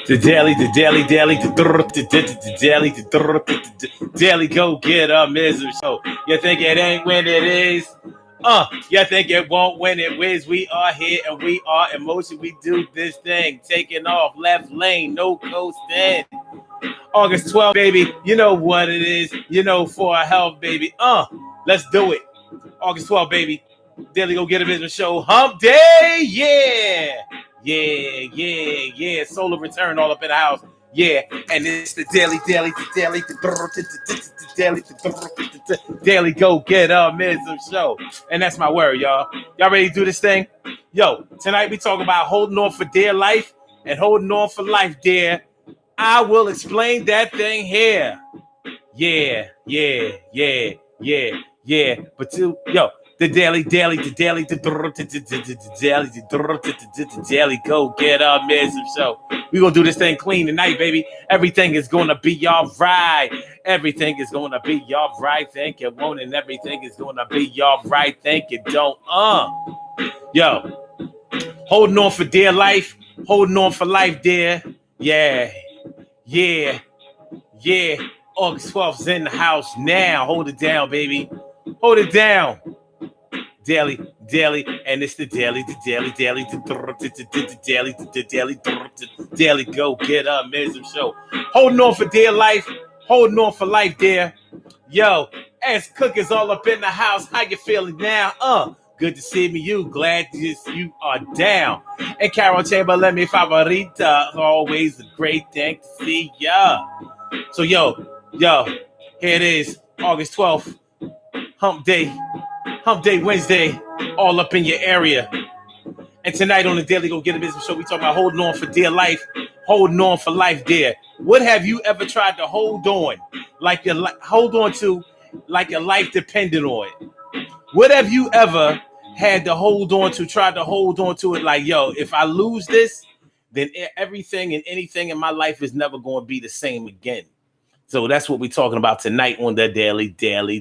the daily go get a misery show. You think it ain't when it is? You think it won't when it is? We are here and we are in motion. We do this thing, taking off left lane, no coasting. August 12th, baby. You know what it is. You know for our health, baby. Let's do it. August 12th, baby. Daily Go Get a Business Show. Hump Day. Yeah. Yeah. Solar return all up in the house. Yeah. And it's the daily Go Get a Business Show. And that's my word, y'all. Y'all ready to do this thing? Yo, tonight we talk about holding on for dear life and holding on for life, dear. I will explain that thing here. Yeah. But the daily go get up, man. So we gonna do this thing clean tonight, baby. Everything is gonna be all right. Everything is gonna be all right. Think it won't, and everything is gonna be all right. Think it don't. Yo, holding on for dear life, holding on for life, dear. Yeah. August 12th is in the house now. Hold it down, baby. Hold it down. Daily, and it's the daily go get up, Mizzum show. Holding on for dear life, holding on for life, dear. Yo, as Cook is all up in the house, how you feeling now? Good to see me, you. Glad you are down. And Carol Chamberlain, mi favorita. Always a great thing to see ya. So, yo, here it is, August 12th, Hump Day Wednesday, all up in your area. And tonight on the Daily Go Get a Business Show, we talk about holding on for dear life, holding on for life, dear. What have you ever tried to hold on, like your life depended on it? What have you ever had to hold on to, tried to hold on to it like, yo, if I lose this, then everything and anything in my life is never going to be the same again. So that's what we're talking about tonight on the daily. Daily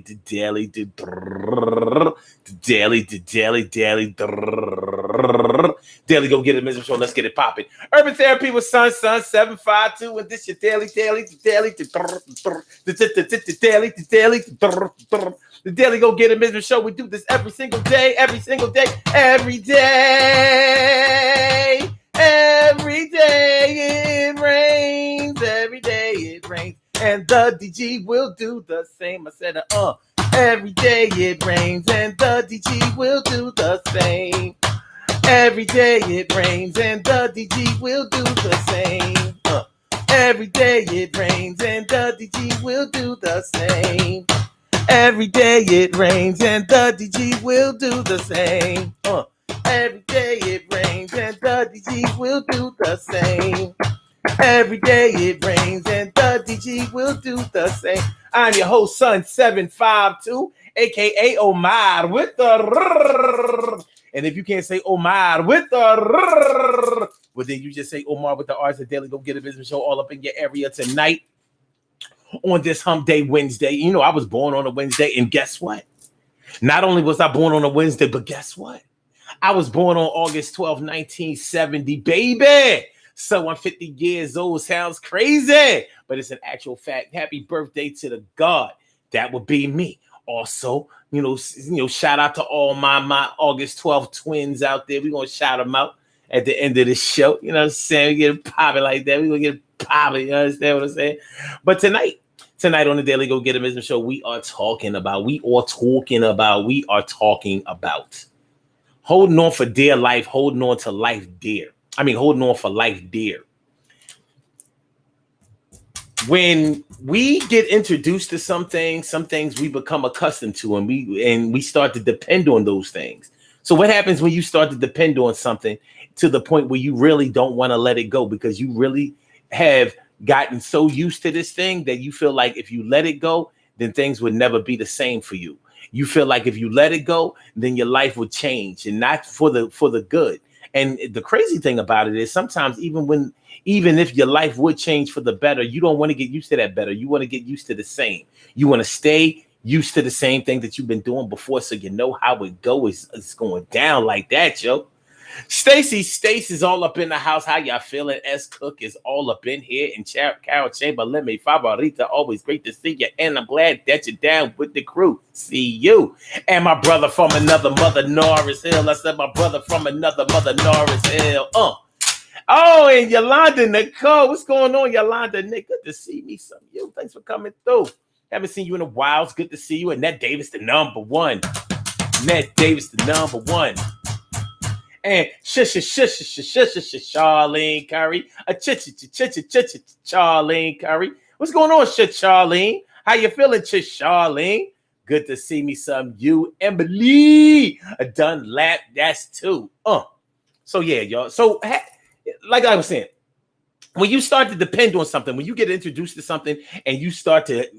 Go Get a Business Show. Let's get it popping. Urban Therapy with Sun 752, and this your daily. The Daily Go Get a Business Show. We do this every single day. Every day it rains. Every day it rains. And the DG will do the same. I said, every day it rains, and the DG will do the same. Every day it rains, and the DG will do the same. Every day it rains, and the DG will do the same. Every day it rains, and the DG will do the same. Every day it rains, and the DG will do the same. Every day it rains, and the DG will do the same. I'm your host, Sun 752, aka Omar with the. And if you can't say Omar with the, well then you just say Omar with the R's. The Daily Go Get a Business Show all up in your area tonight on this Hump Day Wednesday. You know, I was born on a Wednesday, and guess what? Not only was I born on a Wednesday, but guess what? I was born on August 12, 1970, baby. So I'm 50 years old. Sounds crazy, but it's an actual fact. Happy birthday to the God. That would be me. Also, you know, shout out to all my August 12th twins out there. We're going to shout them out at the end of the show. You know what I'm saying? We get it popping like that. We're going to get it popping. You understand what I'm saying? But tonight on the Daily Go Get a Business Show, we are talking about holding on for dear life, holding on to life dear. Holding on for life dear. When we get introduced to some things we become accustomed to, and we start to depend on those things. So what happens when you start to depend on something to the point where you really don't want to let it go because you really have gotten so used to this thing that you feel like if you let it go, then things would never be the same for you. You feel like if you let it go, then your life would change, and not for the good. And the crazy thing about it is sometimes even if your life would change for the better, you don't want to get used to that better. You want to get used to the same. You want to stay used to the same thing that you've been doing before, so you know how it goes. It's going down like that, yo. Stacy's all up in the house. How y'all feeling? S Cook is all up in here. And Carol Chamberlain, me Favorita, always great to see you. And I'm glad that you're down with the crew. See you. And my brother from another mother, Norris Hill. I said my brother from another mother, Norris Hill. Oh, and Yolanda Nicole. What's going on, Yolanda? Nick, good to see me. Some of you. Thanks for coming through. Haven't seen you in a while. It's good to see you. And Ned Davis, the number one. Ned Davis, the number one. And Charlene Curry. Charlene Curry. What's going on, Charlene? How you feeling, Charlene? Good to see me some. You, Emily. Dunlap, that's two. So yeah, y'all. So like I was saying, when you start to depend on something, when you get introduced to something and you start to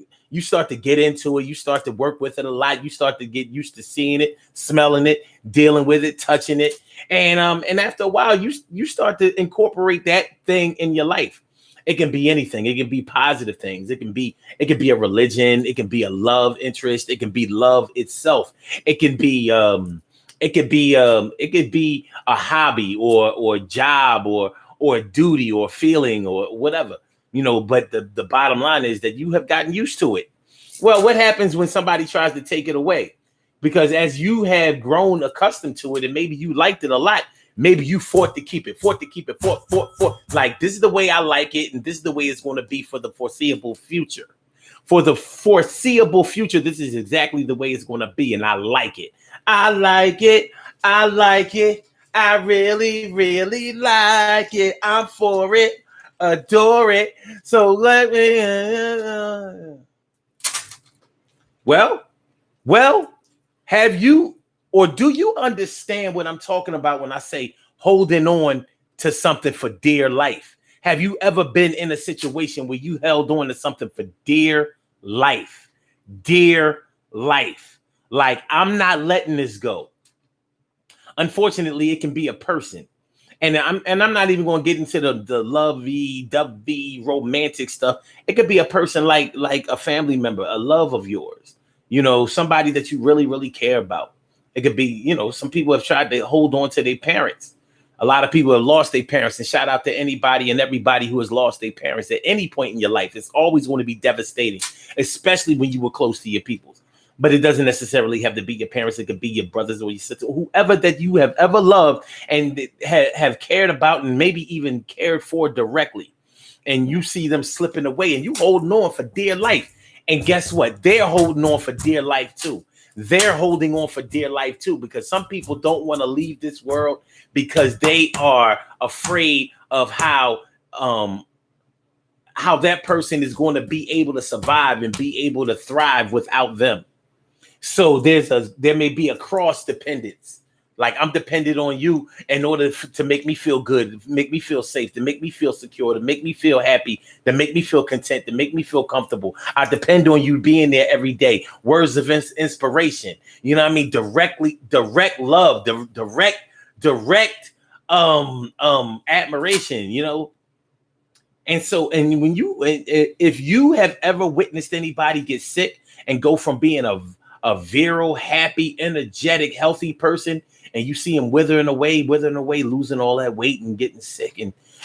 get into it, you start to work with it a lot, you start to get used to seeing it, smelling it, dealing with it, touching it. And after a while, you start to incorporate that thing in your life. It can be anything. It can be positive things. It can be a religion. It can be a love interest. It can be love itself. It could be a hobby or a job or a duty or feeling or whatever, but the bottom line is that you have gotten used to it. Well, what happens when somebody tries to take it away? Because as you have grown accustomed to it and maybe you liked it a lot, maybe you fought to keep it. Like, this is the way I like it, and this is the way it's going to be for the foreseeable future. For the foreseeable future, this is exactly the way it's going to be, and I like it. I like it. I like it. I really, really like it. I'm for it. Adore it. So let me... Well, have you or do you understand what I'm talking about when I say holding on to something for dear life? Have you ever been in a situation where you held on to something for dear life? Dear life. Like, I'm not letting this go. Unfortunately, it can be a person. And I'm not even going to get into the lovey-dovey romantic stuff. It could be a person like a family member, a love of yours, somebody that you really, really care about. It could be, some people have tried to hold on to their parents. A lot of people have lost their parents, and shout out to anybody and everybody who has lost their parents at any point in your life. It's always going to be devastating, especially when you were close to your people. But it doesn't necessarily have to be your parents. It could be your brothers or your sister, whoever that you have ever loved and have cared about and maybe even cared for directly. And you see them slipping away and you holding on for dear life. And guess what? They're holding on for dear life too. They're holding on for dear life too, because some people don't want to leave this world because they are afraid of how that person is going to be able to survive and be able to thrive without them. So there may be a cross dependence. Like, I'm dependent on you in order to make me feel good, make me feel safe, to make me feel secure, to make me feel happy, to make me feel content, to make me feel comfortable. I depend on you being there every day. Words of inspiration. You know what I mean? Direct love, direct admiration, And so, and if you have ever witnessed anybody get sick and go from being a virile, happy, energetic, healthy person, and you see them withering away, losing all that weight and getting sick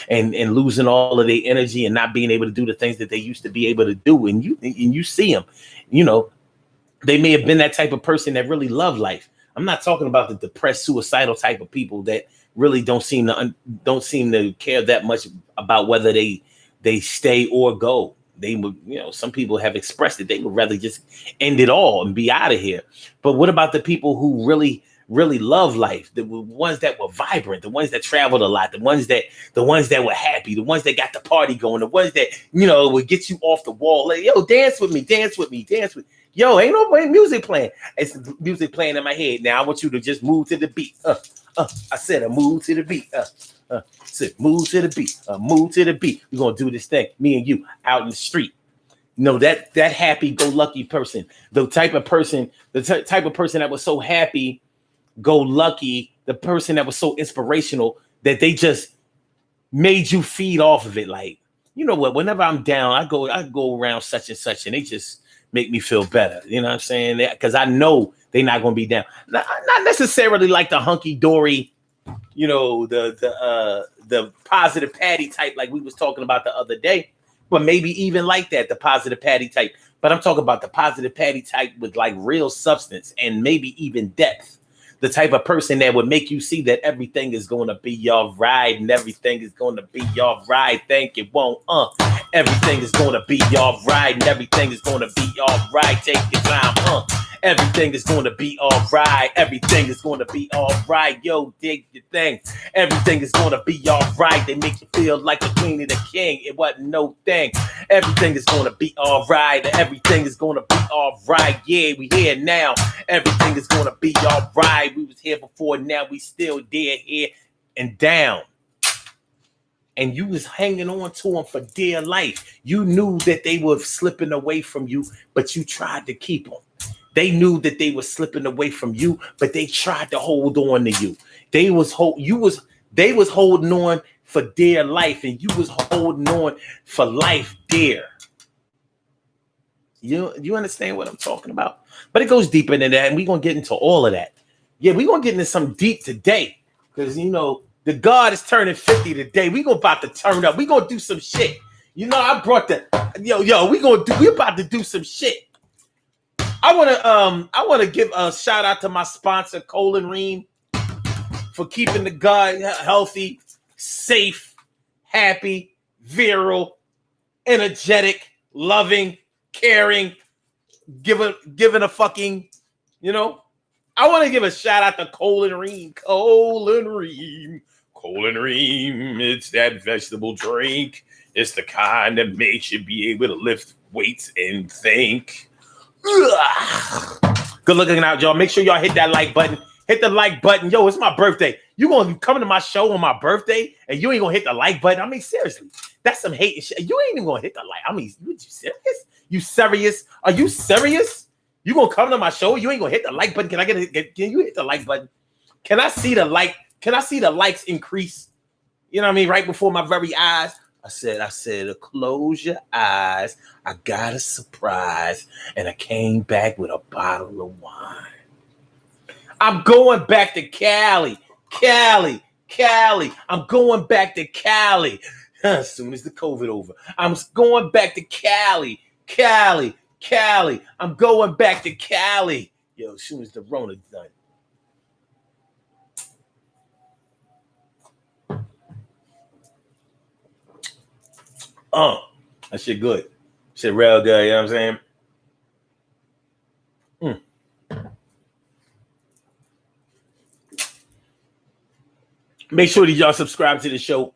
and losing all of their energy and not being able to do the things that they used to be able to do. And you see them, they may have been that type of person that really loved life. I'm not talking about the depressed, suicidal type of people that really don't seem to care that much about whether they stay or go. They would, some people have expressed it. They would rather just end it all and be out of here. But what about the people who really, really love life? The ones that were vibrant, the ones that traveled a lot, the ones that were happy, the ones that got the party going, the ones that, would get you off the wall. Like, yo, dance with me. Yo, ain't no music playing. It's music playing in my head. Now I want you to just move to the beat. I said a move to the beat. Move to the beat. Move to the beat. We're gonna do this thing, me and you, out in the street. That happy-go-lucky person, the type of person that was so happy-go-lucky, the person that was so inspirational that they just made you feed off of it. Like, you know what? Whenever I'm down, I go around such and such, and they just make me feel better. You know what I'm saying? Because I know they're not gonna be down. Not necessarily like the hunky-dory the positive Patty type, like we was talking about the other day, but maybe even like that, the positive Patty type. But I'm talking about the positive Patty type with like real substance and maybe even depth. The type of person that would make you see that everything is going to be all right and everything is going to be all right. Think it won't. Everything is going to be all right and everything is going to be all right. Take your time. Everything is going to be all right. Everything is going to be all right. Yo, dig your thing. Everything is going to be all right. They make you feel like the queen and the king. It wasn't no thing. Everything is going to be all right. Everything is going to be all right. Yeah, we here now. Everything is going to be all right. We was here before. Now we still there, here and down. And you was hanging on to them for dear life. You knew that they were slipping away from you, but you tried to keep them. They knew that they were slipping away from you, but they tried to hold on to you. They was holding on for dear life, and you was holding on for life dear. You understand what I'm talking about? But it goes deeper than that, and we're gonna get into all of that. Yeah, we're gonna get into some deep today. Because the God is turning 50 today. We about to turn up. We gonna do some shit. I brought the we about to do some shit. I wanna give a shout out to my sponsor, Colin Ream, for keeping the God healthy, safe, happy, virile, energetic, loving, caring, giving a fucking, I want to give a shout out to Colin Ream. Colin Ream, it's that vegetable drink. It's the kind that makes you be able to lift weights and think. Good looking out, y'all. Make sure y'all hit that like button. Hit the like button. Yo, it's my birthday. You gonna be coming to my show on my birthday and you ain't gonna hit the like button? I mean, seriously, that's some hate and shit. You ain't even gonna hit the like. I mean, you serious? You serious? Are you serious? You gonna come to my show? You ain't gonna hit the like button? Can you hit the like button? Can I see the like? Can I see the likes increase? You know what I mean? Right before my very eyes. I said, close your eyes. I got a surprise. And I came back with a bottle of wine. I'm going back to Cali. I'm going back to Cali. As soon as the COVID over. I'm going back to Cali. I'm going back to Cali. Yo, as soon as the Rona done. That shit good. Shit real good, you know what I'm saying? Make sure that y'all subscribe to the show.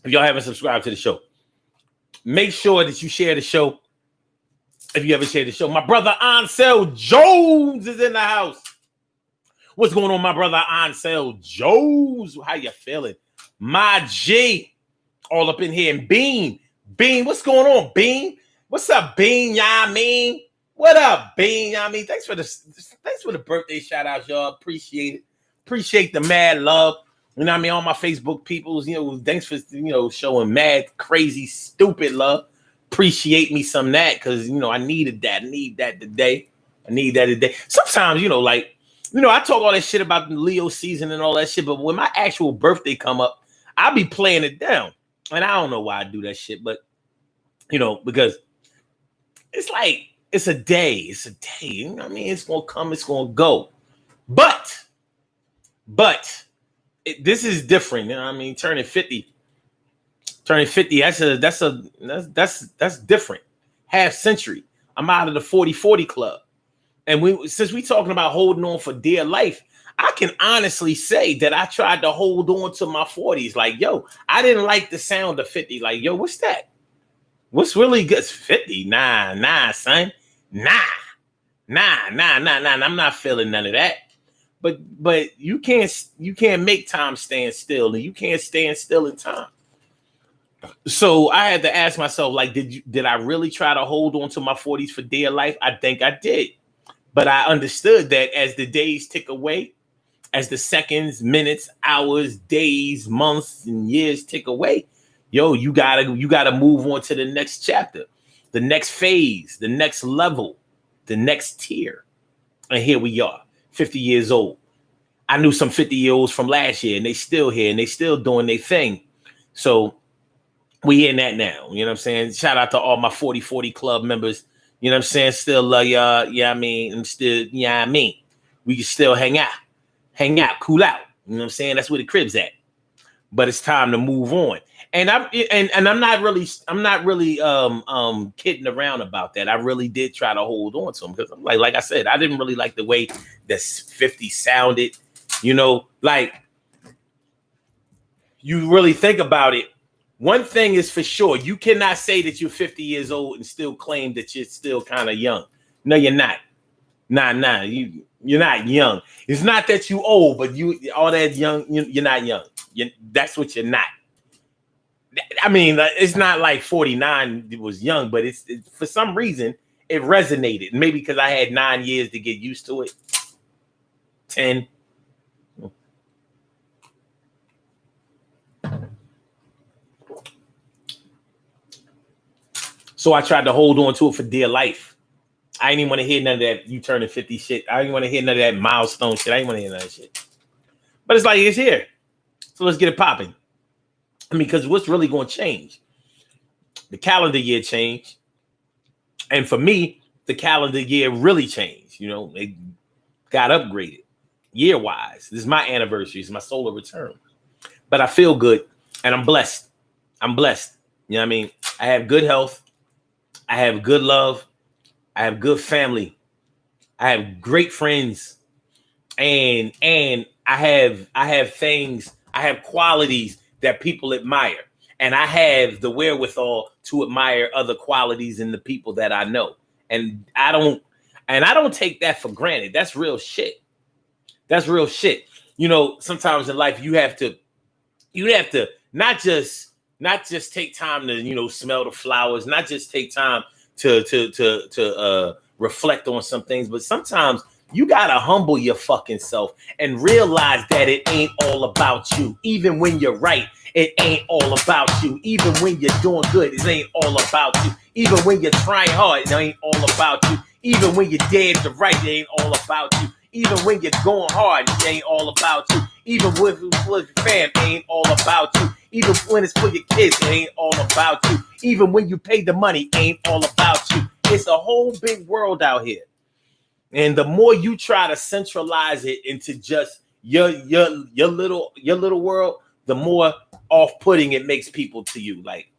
If y'all haven't subscribed to the show, make sure that you share the show. If you ever share the show, my brother Ansel Jones is in the house. What's going on, my brother Ansel Jones? How you feeling? My G, all up in here. And Bean, what's going on, Bean? What's up, Bean? Y'all mean? What up, Bean? Y'all mean? Thanks for the birthday shout out, y'all. Appreciate it. Appreciate the mad love. You know what I mean? All my Facebook peoples, thanks for showing mad, crazy, stupid love. Appreciate me some of that because I needed that. I need that today. Sometimes, I talk all that shit about the Leo season and all that shit, but when my actual birthday come up, I be playing it down. And I don't know why I do that shit, but because it's like it's a day. It's a day. You know what I mean? It's gonna come, it's gonna go. But this is different. You know what I mean? Turning 50. That's different. Half century. I'm out of the 40-40 club. And since we talking about holding on for dear life, I can honestly say that I tried to hold on to my 40s. Like, yo, I didn't like the sound of 50. Like, yo, what's that? What's really good? 50? Nah, son. Nah. I'm not feeling none of that. But you can't make time stand still, and you can't stand still in time. So I had to ask myself, like, did I really try to hold on to my 40s for dear life? I think I did. But I understood that as the days tick away, as the seconds, minutes, hours, days, months, and years tick away, yo, you gotta move on to the next chapter, the next phase, the next level, the next tier. And here we are, 50 years old. I knew some 50-year-olds from last year, and they still here, and they still doing their thing. So we in that now. You know what I'm saying? Shout out to all my 40/40 club members. You know what I'm saying? Still love y'all. Yeah, I mean, I'm still, yeah, I mean, we can still hang out, cool out. You know what I'm saying? That's where the crib's at. But it's time to move on. And I'm not really kidding around about that. I really did try to hold on to him because like I said, I didn't really like the way that 50 sounded. You know, like you really think about it. One thing is for sure, you cannot say that you're 50 years old and still claim that you're still kind of young. No, you're not. Nah, you're not young. It's not that you old, but you all that young, you're not young. That's what you're not. I mean, it's not like 49 was young, but it's for some reason it resonated. Maybe because I had 9 years to get used to it. 10. So I tried to hold on to it for dear life. I didn't even want to hear none of that you turning 50 shit. I didn't want to hear none of that milestone shit. I didn't want to hear none of that shit. But it's like, it's here. So let's get it popping. I mean, because what's really going to change? The calendar year changed. And for me, the calendar year really changed. You know, it got upgraded year-wise. This is my anniversary. It's my solar return. But I feel good, and I'm blessed. I'm blessed. You know what I mean? I have good health. I have good love. I have good family. I have great friends. And I have things, I have qualities that people admire. And I have the wherewithal to admire other qualities in the people that I know. And I don't take that for granted. That's real shit. That's real shit. You know, sometimes in life you have to not just take time to, you know, smell the flowers, not just take time to reflect on some things, but sometimes you gotta humble your fucking self and realize that it ain't all about you. Even when you're right, it ain't all about you. Even when you're doing good, it ain't all about you. Even when you're trying hard, it ain't all about you. Even when you're dead to right, it ain't all about you. Even when you're going hard, it ain't all about you. Even with your fam, it ain't all about you. Even when it's for your kids, it ain't all about you. Even when you pay the money, it ain't all about you. It's a whole big world out here. And the more you try to centralize it into just your little world, the more off-putting it makes people to you. Like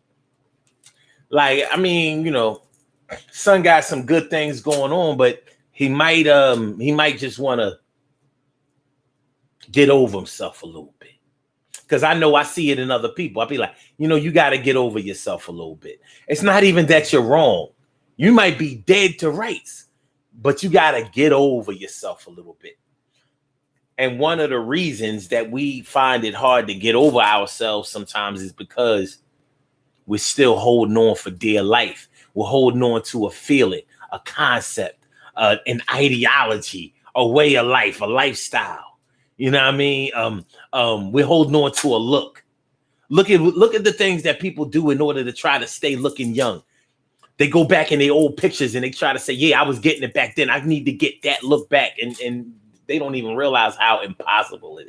I mean, you know, son got some good things going on, but he might just want to get over himself a little bit. Because I know I see it in other people. I'll be like, you know, you got to get over yourself a little bit. It's not even that you're wrong. You might be dead to rights, but you got to get over yourself a little bit. And one of the reasons that we find it hard to get over ourselves sometimes is because we're still holding on for dear life. We're holding on to a feeling, a concept, an ideology, a way of life, a lifestyle. You know what I mean? We're holding on to a look. Look at the things that people do in order to try to stay looking young. They go back in their old pictures and they try to say, yeah, I was getting it back then. I need to get that look back. And they don't even realize how impossible it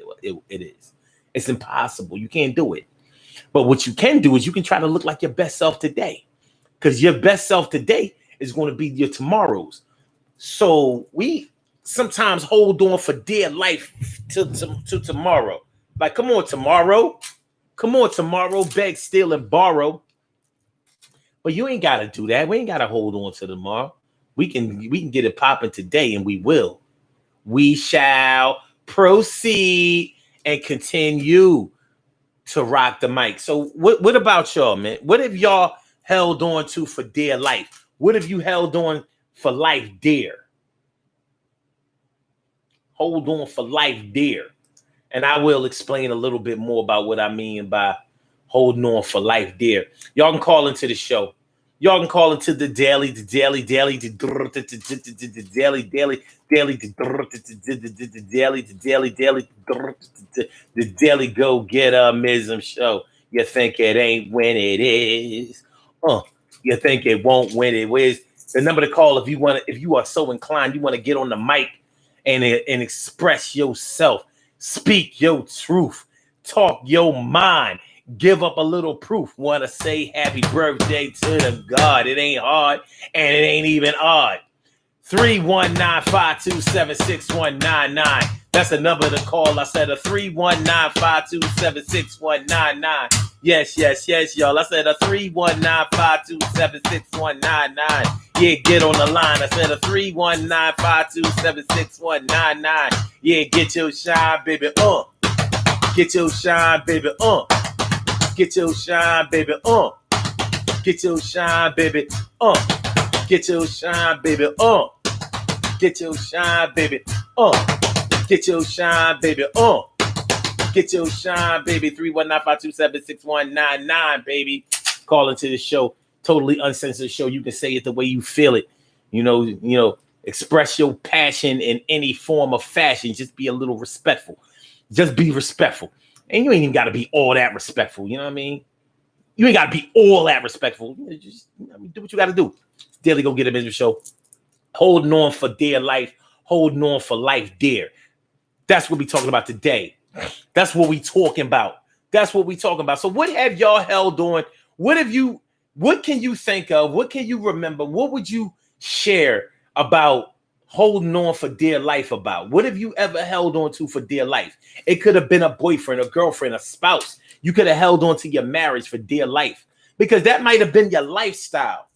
is. It's impossible. You can't do it. But what you can do is you can try to look like your best self today, because your best self today is going to be your tomorrows. So we sometimes hold on for dear life to tomorrow. Like, come on, tomorrow. Come on, tomorrow. Beg, steal, and borrow. But you ain't got to do that. We ain't got to hold on to tomorrow. We can get it popping today, and we will. We shall proceed and continue to rock the mic. So what about y'all, man? What have y'all held on to for dear life? What have you held on for life dear? Hold on for life dear. And I will explain a little bit more about what I mean by holding on for life dear. Y'all can call into the show. Y'all can call into the daily, go get mism show. You think it ain't when it is. You think it won't when it is. The number to call if you are so inclined, you want to get on the mic and express yourself. Speak your truth. Talk your mind. Give up a little proof. Want to say happy birthday to the God. It ain't hard and it ain't even odd. 319-527-6199. That's the number to call. I said a 319-527-6199. Yes, y'all. I said a 319-527-6199. Yeah, get on the line. I said a 319-527-6199. Yeah, get your shine, baby. Get your shine, baby. Get your shine, baby. Get your shine, baby. Get your shine, baby. Get your shine, baby. Get your shine, baby. Get your shine, baby. 319-527-6199, baby. Call into the show. Totally uncensored show. You can say it the way you feel it. You know, express your passion in any form of fashion. Just be a little respectful. Just be respectful. And you ain't even got to be all that respectful. You know what I mean? You ain't got to be all that respectful. Just do what you got to do. Daily Go Get a Business Show. Holding on for dear life. Holding on for life dear. That's what we talking about today. That's what we talking about. That's what we talking about. So what have y'all held on? What can you think of? What can you remember? What would you share about holding on for dear life about? What have you ever held on to for dear life? It could have been a boyfriend, a girlfriend, a spouse. You could have held on to your marriage for dear life because that might have been your lifestyle.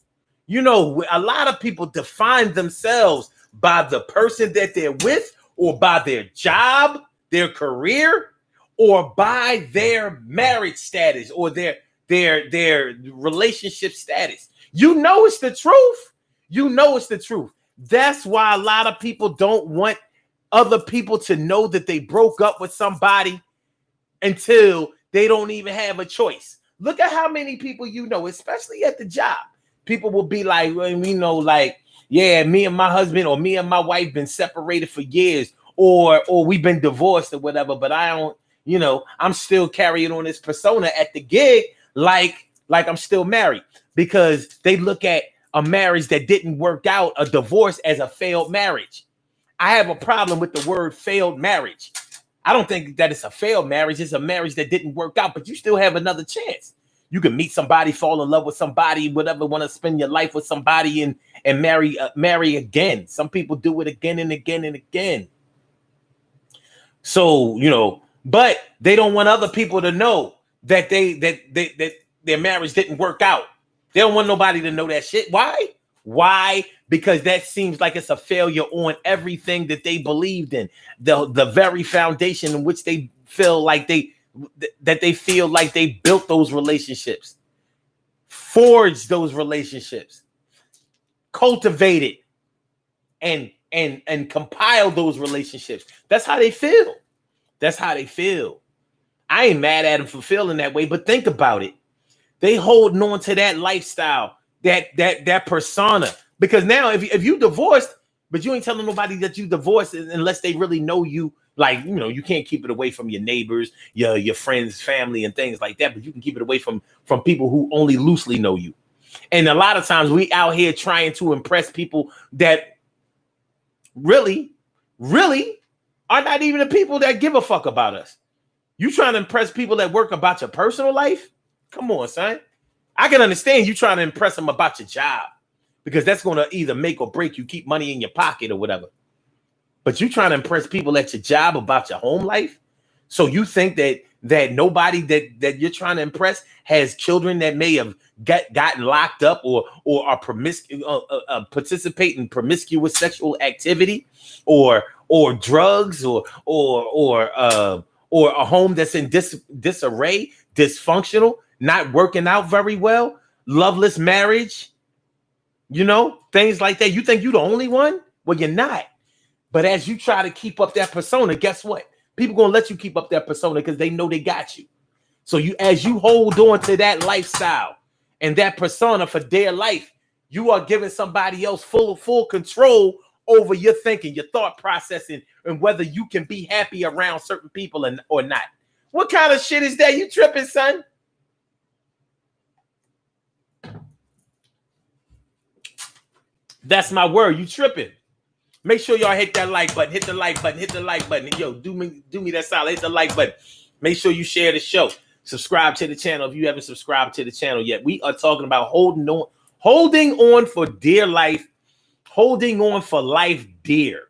You know, a lot of people define themselves by the person that they're with or by their job, their career, or by their marriage status or their relationship status. You know it's the truth. You know it's the truth. That's why a lot of people don't want other people to know that they broke up with somebody until they don't even have a choice. Look at how many people you know, especially at the job. People will be like, yeah, me and my husband or me and my wife been separated for years or we've been divorced or whatever, but I don't, I'm still carrying on this persona at the gig like I'm still married because they look at a marriage that didn't work out, a divorce, as a failed marriage. I have a problem with the word failed marriage. I don't think that it's a failed marriage. It's a marriage that didn't work out, but you still have another chance. You can meet somebody, fall in love with somebody, whatever, want to spend your life with somebody and marry again. Some people do it again and again and again. So, but they don't want other people to know that that their marriage didn't work out. They don't want nobody to know that shit. Why? Why? Because that seems like it's a failure on everything that they believed in. The very foundation in which they feel like they built those relationships, forged those relationships, cultivated and compiled those relationships. That's how they feel. That's how they feel. I ain't mad at them for feeling that way, but think about it. They holding on to that lifestyle, that persona. Because now if you divorced, but you ain't telling nobody that you divorced unless they really know you. Like, you can't keep it away from your neighbors, your friends, family, and things like that. But you can keep it away from people who only loosely know you. And a lot of times we out here trying to impress people that really, really are not even the people that give a fuck about us. You trying to impress people that work about your personal life? Come on, son. I can understand you trying to impress them about your job because that's going to either make or break you, keep money in your pocket or whatever. But you trying to impress people at your job about your home life? So you think that nobody that you're trying to impress has children that may have gotten locked up or are participate in promiscuous sexual activity or drugs or a home that's in disarray, dysfunctional, not working out very well, loveless marriage, things like that. You think you're the only one? Well, you're not. But as you try to keep up that persona, guess what? People gonna let you keep up that persona because they know they got you. So as you hold on to that lifestyle and that persona for dear life, you are giving somebody else full control over your thinking, your thought processing, and whether you can be happy around certain people or not. What kind of shit is that? You tripping, son? That's my word. You tripping. Make sure y'all hit that like button. Hit the like button. Hit the like button. Yo, do me that solid. Hit the like button. Make sure you share the show. Subscribe to the channel if you haven't subscribed to the channel yet. We are talking about holding on for dear life, holding on for life dear,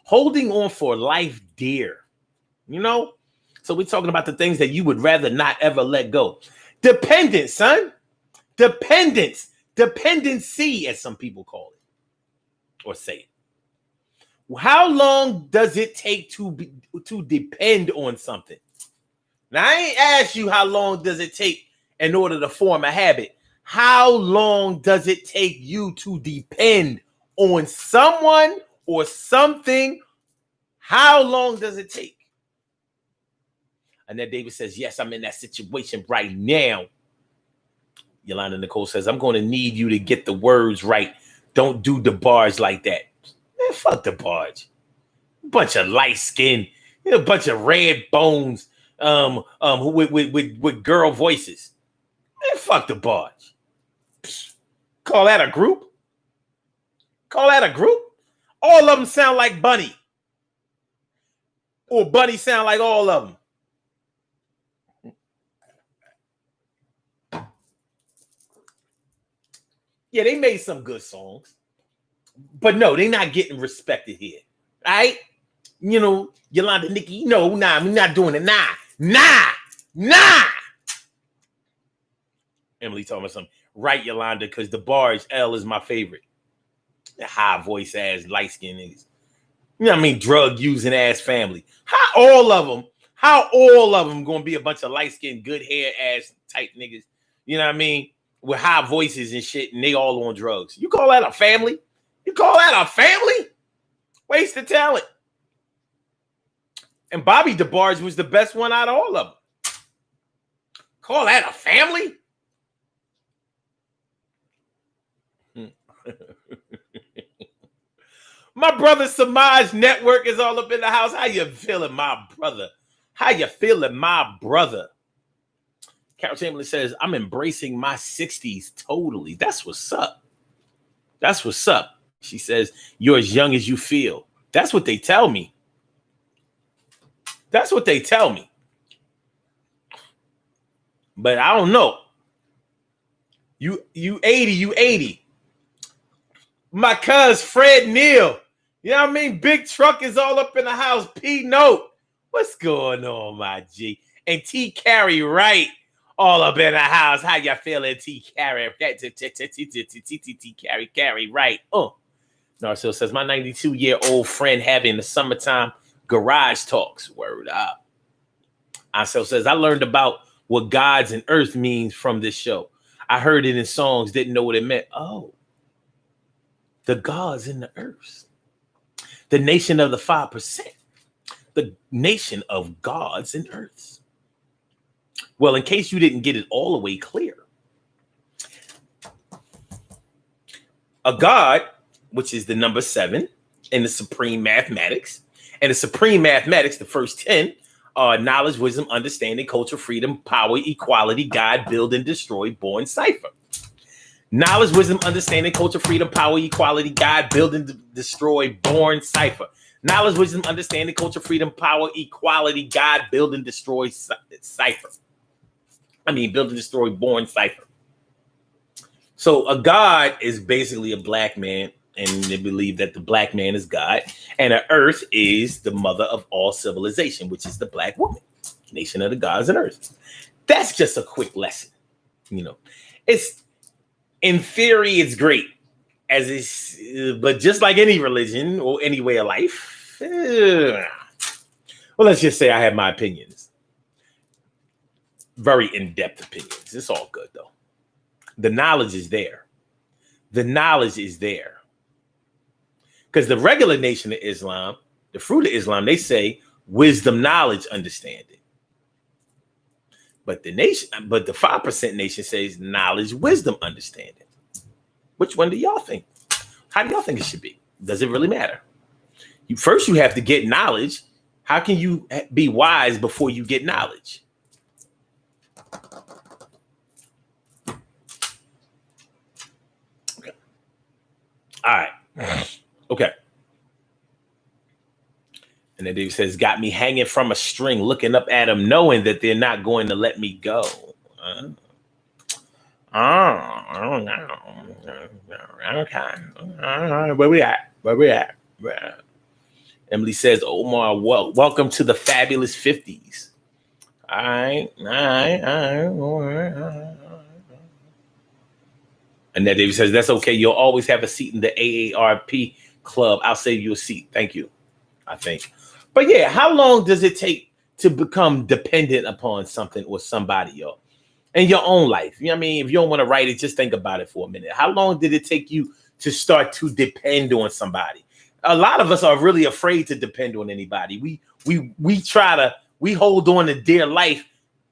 holding on for life dear. You know, so we're talking about the things that you would rather not ever let go. Dependence, son. Dependence. Dependency, as some people call it or say it. How long does it take to depend on something? Now, I ain't asked you how long does it take in order to form a habit. How long does it take you to depend on someone or something? How long does it take? Annette Davis says, yes, I'm in that situation right now. Yolanda Nicole says, I'm going to need you to get the words right. Don't do the bars like that. Man, fuck the barge. Bunch of light skin, a bunch of red bones, with girl voices. Man, fuck the barge. Call that a group? Call that a group? All of them sound like Bunny. Or Bunny sound like all of them. Yeah, they made some good songs. But no, they're not getting respected here. All right? You know, Yolanda, Nikki, nah, we're not doing it. Nah. Emily told me something. Right, Yolanda, because the barge L is my favorite. The high voice ass, light skinned niggas. You know what I mean? Drug using ass family. How all of them gonna be a bunch of light skinned, good hair ass type niggas? You know what I mean? With high voices and shit, and they all on drugs. You call that a family? You call that a family? Waste of talent. And Bobby DeBarge was the best one out of all of them. Call that a family? My brother Samaj Network is all up in the house. How you feeling, my brother? How you feeling, my brother? Carol Chamberlain says, I'm embracing my 60s totally. That's what's up. That's what's up. She says, you're as young as you feel. That's what they tell me. That's what they tell me. But I don't know. You 80. My cuz Fred Neal. You know what I mean? Big Truck is all up in the house. P Note. What's going on, my G? And T Carey Wright all up in the house. How you feeling, T Carey? T Carey Wright. Narcille says, my 92-year-old friend having the summertime garage talks. Word up. Ansel says, I learned about what gods and earth means from this show. I heard it in songs, didn't know what it meant. Oh, the gods and the earth. The nation of the 5%. The nation of gods and earths. Well, in case you didn't get it all the way clear, a god, which is the number 7 in the supreme mathematics, and the supreme mathematics, the first 10 are knowledge, wisdom, understanding, culture, freedom, power, equality, God, build, and destroy, born cipher. Knowledge, wisdom, understanding, culture, freedom, power, equality, God, build, and destroy, born cipher. Knowledge, wisdom, understanding, culture, freedom, power, equality, God, build, and destroy, cipher. Build and destroy, born cipher. So a god is basically a black man, and they believe that the black man is God, and the earth is the mother of all civilization, which is the black woman, nation of the gods and earth. That's just a quick lesson. You know, it's in theory, it's great, as is, but just like any religion or any way of life, well, let's just say I have my opinions, very in-depth opinions. It's all good though. The knowledge is there. The knowledge is there. Because the regular nation of Islam, the fruit of Islam, they say wisdom, knowledge, understanding. But the 5% nation says knowledge, wisdom, understanding. Which one do y'all think? How do y'all think it should be? Does it really matter? First, you have to get knowledge. How can you be wise before you get knowledge? Okay. All right. Okay. And then David says, got me hanging from a string, looking up at them, knowing that they're not going to let me go. I don't know. Okay. Where we at? Emily says, Omar, welcome to the fabulous 50s. All right. And then David says, that's okay. You'll always have a seat in the AARP club. I'll save you a seat. Thank you, I think. But yeah, how long does it take to become dependent upon something or somebody, y'all? In your own life. You know what I mean? If you don't want to write it, just think about it for a minute. How long did it take you to start to depend on somebody? A lot of us are really afraid to depend on anybody. We hold on to dear life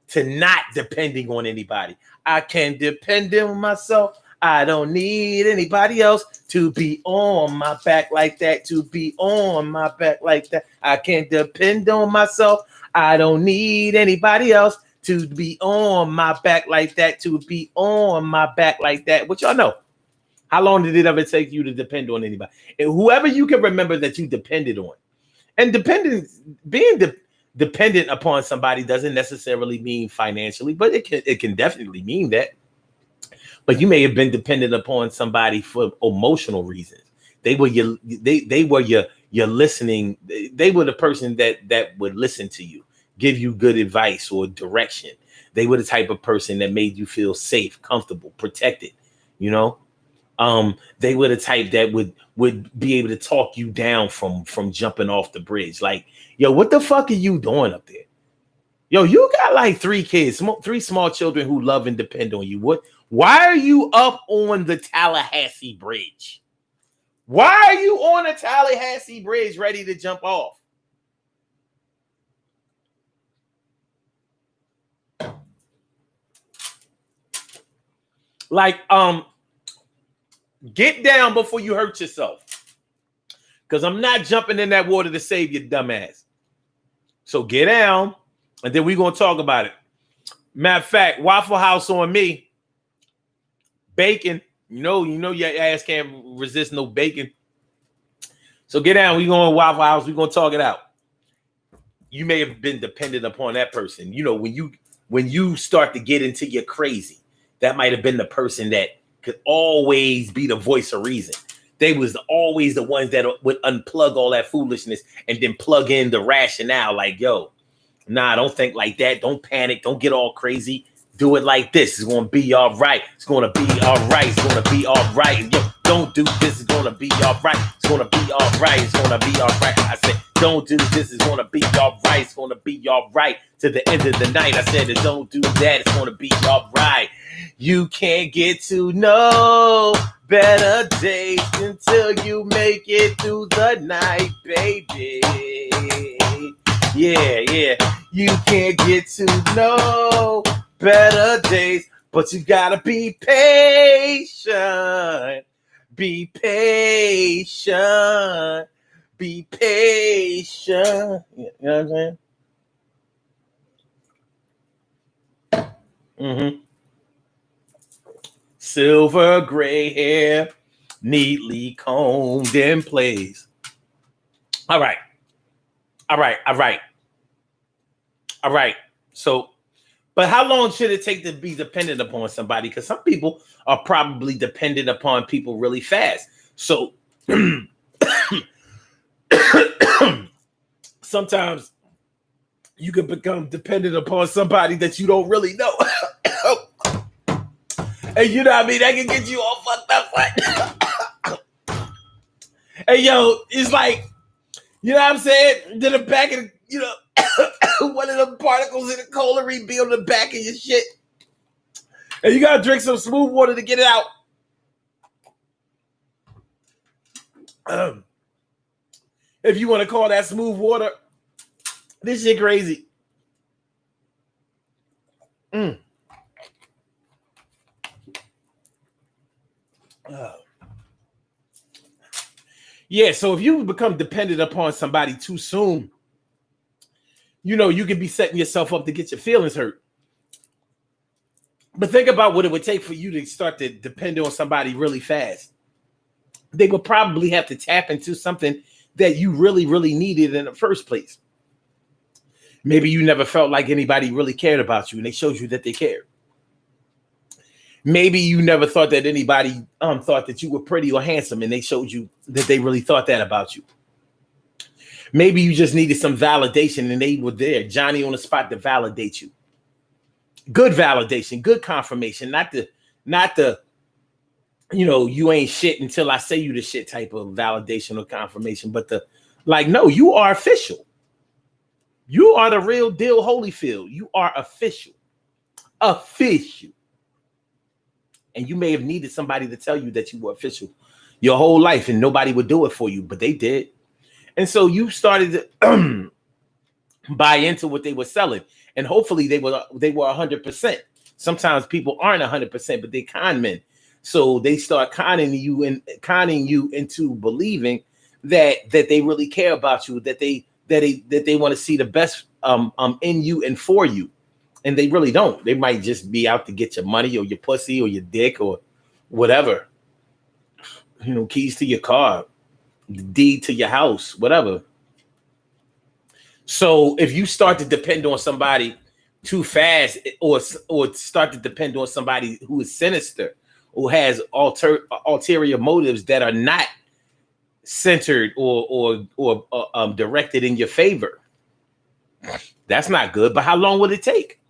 to not depending on anybody. I can depend on myself. I don't need anybody else to be on my back like that, to be on my back like that. I can depend on myself. I don't need anybody else to be on my back like that, to be on my back like that. What y'all know? How long did it ever take you to depend on anybody? And whoever you can remember that you depended on. And being dependent upon somebody doesn't necessarily mean financially, but it can definitely mean that. But you may have been dependent upon somebody for emotional reasons. They were your listening. They were the person that would listen to you, give you good advice or direction. They were the type of person that made you feel safe, comfortable, protected. You know, they were the type that would be able to talk you down from jumping off the bridge. Like, yo, what the fuck are you doing up there? Yo, you got like 3 kids, 3 small children who love and depend on you. Why are you up on the Tallahassee Bridge? Why are you on the Tallahassee Bridge ready to jump off? Like, get down before you hurt yourself. Because I'm not jumping in that water to save your dumb ass. So get down, and then we're going to talk about it. Matter of fact, Waffle House on me. Bacon. You know your ass can't resist no bacon. So get down. We're going to Waffle House. We're going to talk it out. You may have been dependent upon that person. You know, when you start to get into your crazy, that might have been the person that could always be the voice of reason. They was always the ones that would unplug all that foolishness and then plug in the rationale. Like, yo, nah, don't think like that. Don't panic. Don't get all crazy. Do it like this. It's going to be all right. It's going to be all right. It's going to be all right. Yo, don't do this. It's going to be all right. It's going to be all right. It's going to be all right. I said, don't do this. It's going to be all right. It's going to be all right. To the end of the night, I said, don't do that. It's going to be all right. You can't get to know better days until you make it through the night, baby. Yeah. You can't get to know better days, but you gotta be patient. Be patient. Be patient. You know what I'm saying? Mm-hmm. Silver gray hair, neatly combed in place. All right. So, but how long should it take to be dependent upon somebody? Because some people are probably dependent upon people really fast. So sometimes you can become dependent upon somebody that you don't really know. And you know what I mean? That can get you all fucked up. Hey, yo, it's like, you know what I'm saying? To the back of, one of the particles in the coloring be on the back of your shit. And you got to drink some smooth water to get it out. If you want to call that smooth water, this shit crazy. Yeah, so if you become dependent upon somebody too soon, you could be setting yourself up to get your feelings hurt. But think about what it would take for you to start to depend on somebody really fast. They would probably have to tap into something that you really, really needed in the first place. Maybe you never felt like anybody really cared about you and they showed you that they cared. Maybe you never thought that anybody thought that you were pretty or handsome and they showed you that they really thought that about you. Maybe you just needed some validation and they were there, Johnny on the spot, to validate you. Good validation, good confirmation, not the you ain't shit until I say you the shit type of validation or confirmation, but the like, no, you are official. You are the real deal, Holyfield. You are official. Official. And you may have needed somebody to tell you that you were official your whole life and nobody would do it for you, but they did. And so you started to buy into what they were selling. And hopefully they were 100%. Sometimes people aren't 100%, but they con men. So they start conning you into believing that they really care about you, that they want to see the best in you and for you. And they really don't. They might just be out to get your money or your pussy or your dick or whatever. Keys to your car, the deed to your house, whatever. So if you start to depend on somebody too fast or start to depend on somebody who is sinister, who has ulterior motives that are not centered or directed in your favor, that's not good. But how long would it take?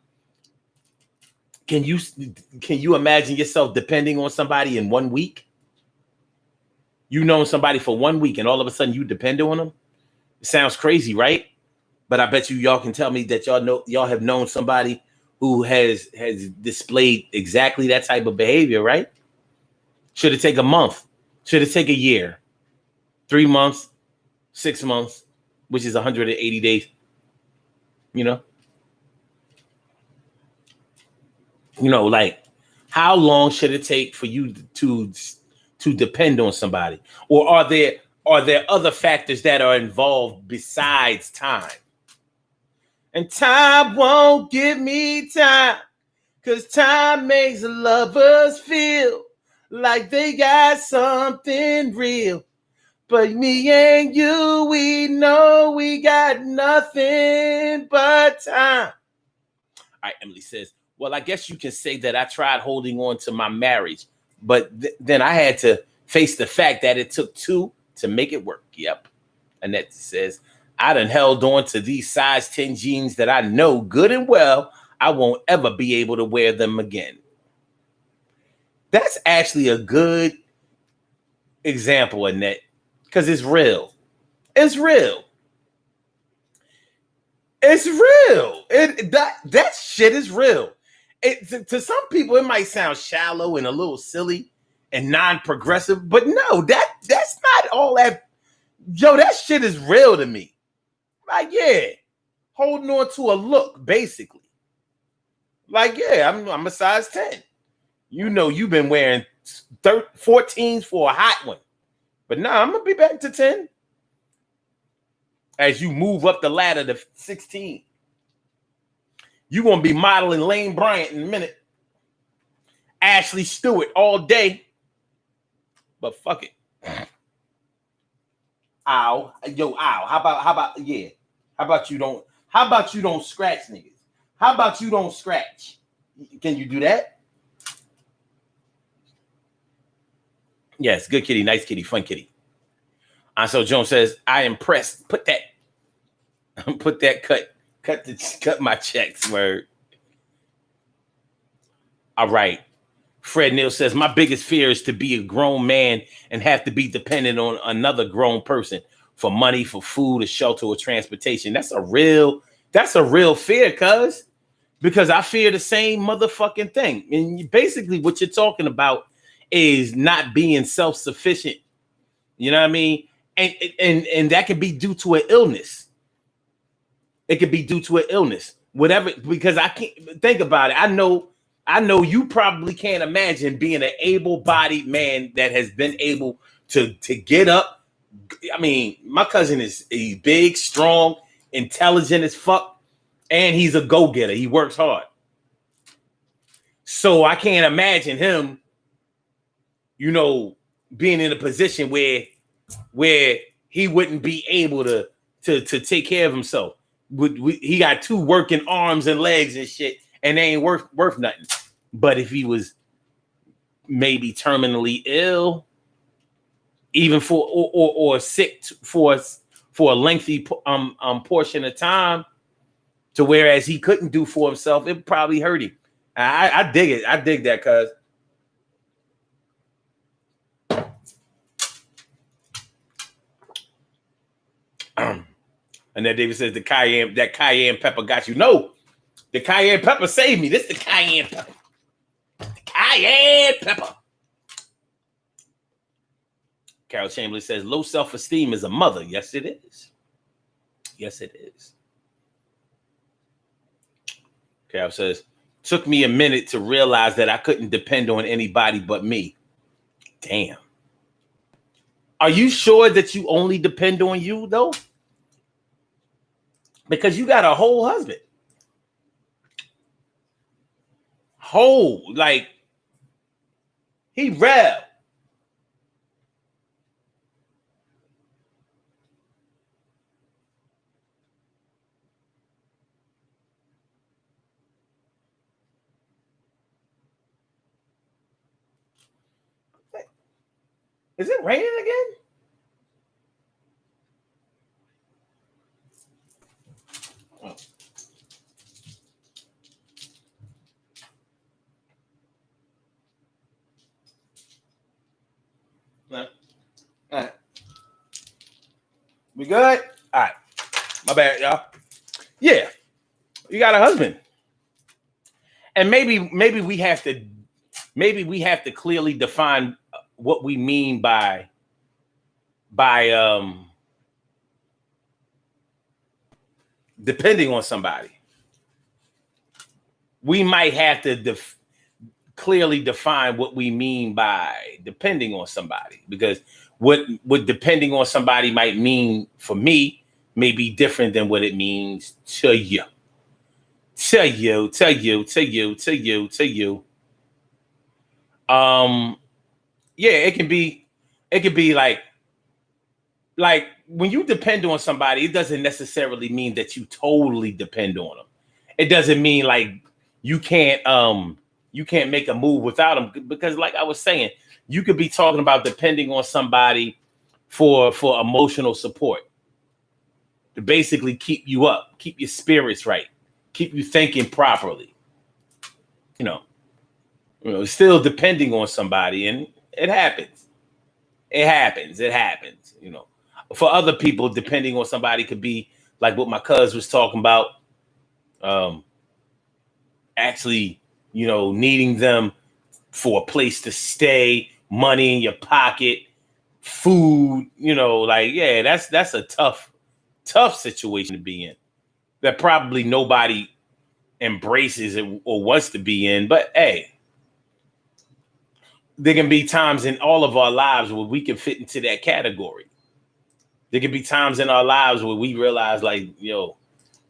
Can you imagine yourself depending on somebody in 1 week? You know somebody for 1 week and all of a sudden you depend on them? It sounds crazy, right? But I bet y'all can tell me that y'all have known somebody who has displayed exactly that type of behavior, right? Should it take a month? Should it take a year? 3 months? 6 months? Which is 180 days. Like, how long should it take for you to depend on somebody? Or are there other factors that are involved besides time? And time won't give me time, 'cause time makes lovers feel like they got something real. But me and you, we know we got nothing but time. All right, Emily says, well, I guess you can say that I tried holding on to my marriage, but then I had to face the fact that it took two to make it work. Yep. Annette says, I done held on to these size 10 jeans that I know good and well I won't ever be able to wear them again. That's actually a good example, Annette, because it's real. It's real. It's real. That shit is real. To some people, it might sound shallow and a little silly and non-progressive, but no, that's not all that. Yo, that shit is real to me. Like, yeah, holding on to a look, basically. Like, yeah, I'm a size 10. You've been wearing 14s for a hot one. But nah, I'm going to be back to 10. As you move up the ladder to 16. You're going to be modeling Lane Bryant in a minute. Ashley Stewart all day. But fuck it. Ow. Yo, ow. How about you don't scratch niggas? How about you don't scratch? Can you do that? Yes, good kitty, nice kitty, fun kitty. So Jones says, I impressed. Put that cut my checks, word. All right. Fred Neal says, my biggest fear is to be a grown man and have to be dependent on another grown person for money, for food, or shelter, or transportation. That's a real fear, cuz. Because I fear the same motherfucking thing. And basically what you're talking about is not being self-sufficient. You know what I mean? And that could be due to an illness. It could be due to an illness. Whatever, because I can't think about it. I know you probably can't imagine being an able-bodied man that has been able to get up. I mean, my cousin he's big, strong, intelligent as fuck. And he's a go-getter. He works hard. So I can't imagine him, being in a position where he wouldn't be able to take care of himself. He got 2 working arms and legs and shit, and they ain't worth nothing. But if he was maybe terminally ill, even for or sick for a lengthy portion of time, to whereas he couldn't do for himself, it probably hurt him. I dig it. I dig that, cuz. And then David says that cayenne pepper got you. No, the cayenne pepper saved me. This is the cayenne pepper. The cayenne pepper. Carol Chamberlain says low self-esteem is a mother. Yes, it is. Yes, it is. Carol says, took me a minute to realize that I couldn't depend on anybody but me. Damn. Are you sure that you only depend on you, though? Because you got a whole husband. Whole, like, he real. Is it raining again? All right. We good? All right. My bad, y'all. Yeah. You got a husband. And maybe we have to clearly define what we mean by depending on somebody. We might have to clearly define what we mean by depending on somebody, because what depending on somebody might mean for me may be different than what it means to you. To you. Yeah, it can be like when you depend on somebody, it doesn't necessarily mean that you totally depend on them. It doesn't mean like you can't make a move without them, because like I was saying, you could be talking about depending on somebody for emotional support, to basically keep you up, keep your spirits right, keep you thinking properly. You know, still depending on somebody, and it happens. It happens. You know, for other people, depending on somebody could be like what my cousin was talking about. Actually, you know, needing them for a place to stay, money in your pocket, food. You know, like, yeah, that's a tough situation to be in, that probably nobody embraces it or wants to be in. But hey, there can be times in all of our lives where we can fit into that category. There can be times in our lives where we realize, like, yo,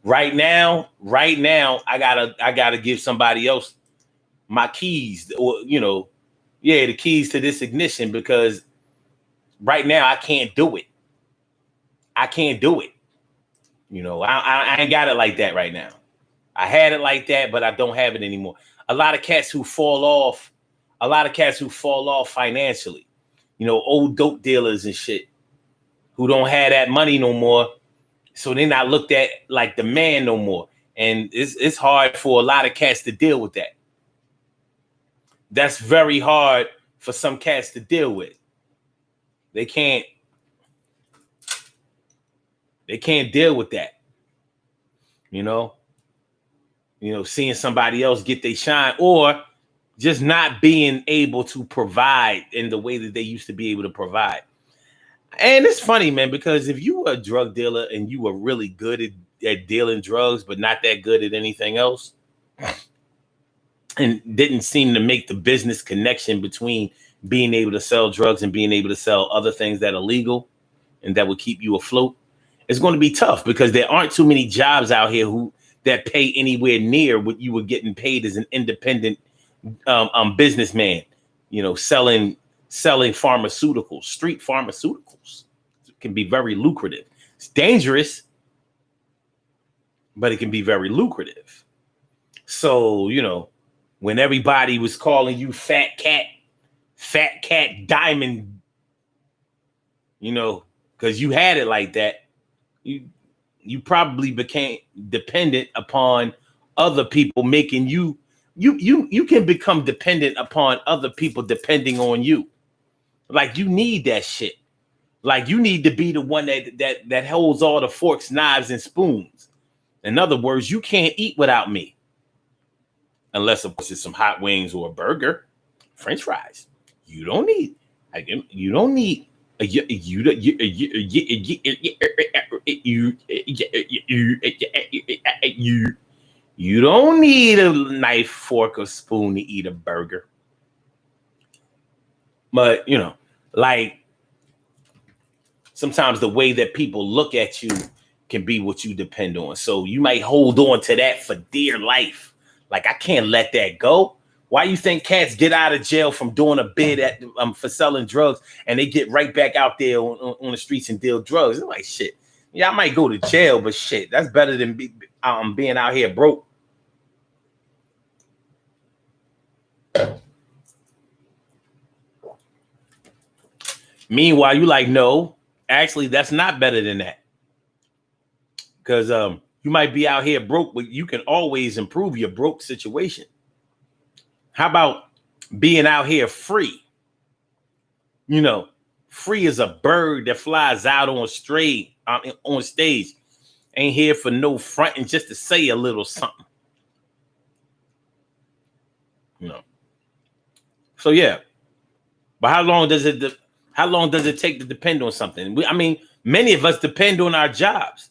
right now, I gotta give somebody else my keys, or the keys to this ignition, because right now I can't do it. I ain't got it like that right now. I had it like that, but I don't have it anymore. A lot of cats who fall off financially, old dope dealers and shit, who don't have that money no more. So they're not looked at like the man no more. And it's hard for a lot of cats to deal with that. That's very hard for some cats to deal with. They can't deal with that. Seeing somebody else get their shine, or just not being able to provide in the way that they used to be able to provide. And it's funny, man, because if you were a drug dealer and you were really good at dealing drugs, but not that good at anything else, and didn't seem to make the business connection between being able to sell drugs and being able to sell other things that are legal and that would keep you afloat, it's going to be tough, because there aren't too many jobs out here that pay anywhere near what you were getting paid as an independent businessman, selling pharmaceuticals, street pharmaceuticals. can be very lucrative. It's dangerous, but it can be very lucrative. So, when everybody was calling you fat cat diamond, because you had it like that, you probably became dependent upon other people making you can become dependent upon other people depending on you. Like, you need that shit. Like, you need to be the one that holds all the forks, knives, and spoons. In other words, you can't eat without me. Unless, of course, it's some hot wings or a burger, French fries. You don't need you don't need a knife, fork, or spoon to eat a burger. But like, sometimes the way that people look at you can be what you depend on. So you might hold on to that for dear life. Like, I can't let that go. Why you think cats get out of jail from doing a bid at for selling drugs, and they get right back out there on the streets and deal drugs? It's like, shit. Yeah, I might go to jail, but shit, that's better than being out here broke. Meanwhile, you like, no, actually, that's not better than that. Because you might be out here broke, but you can always improve your broke situation. How about being out here free? Free as a bird that flies out on stage, ain't here for no front and just to say a little something. So yeah, but how long does it take to depend on something? Many of us depend on our jobs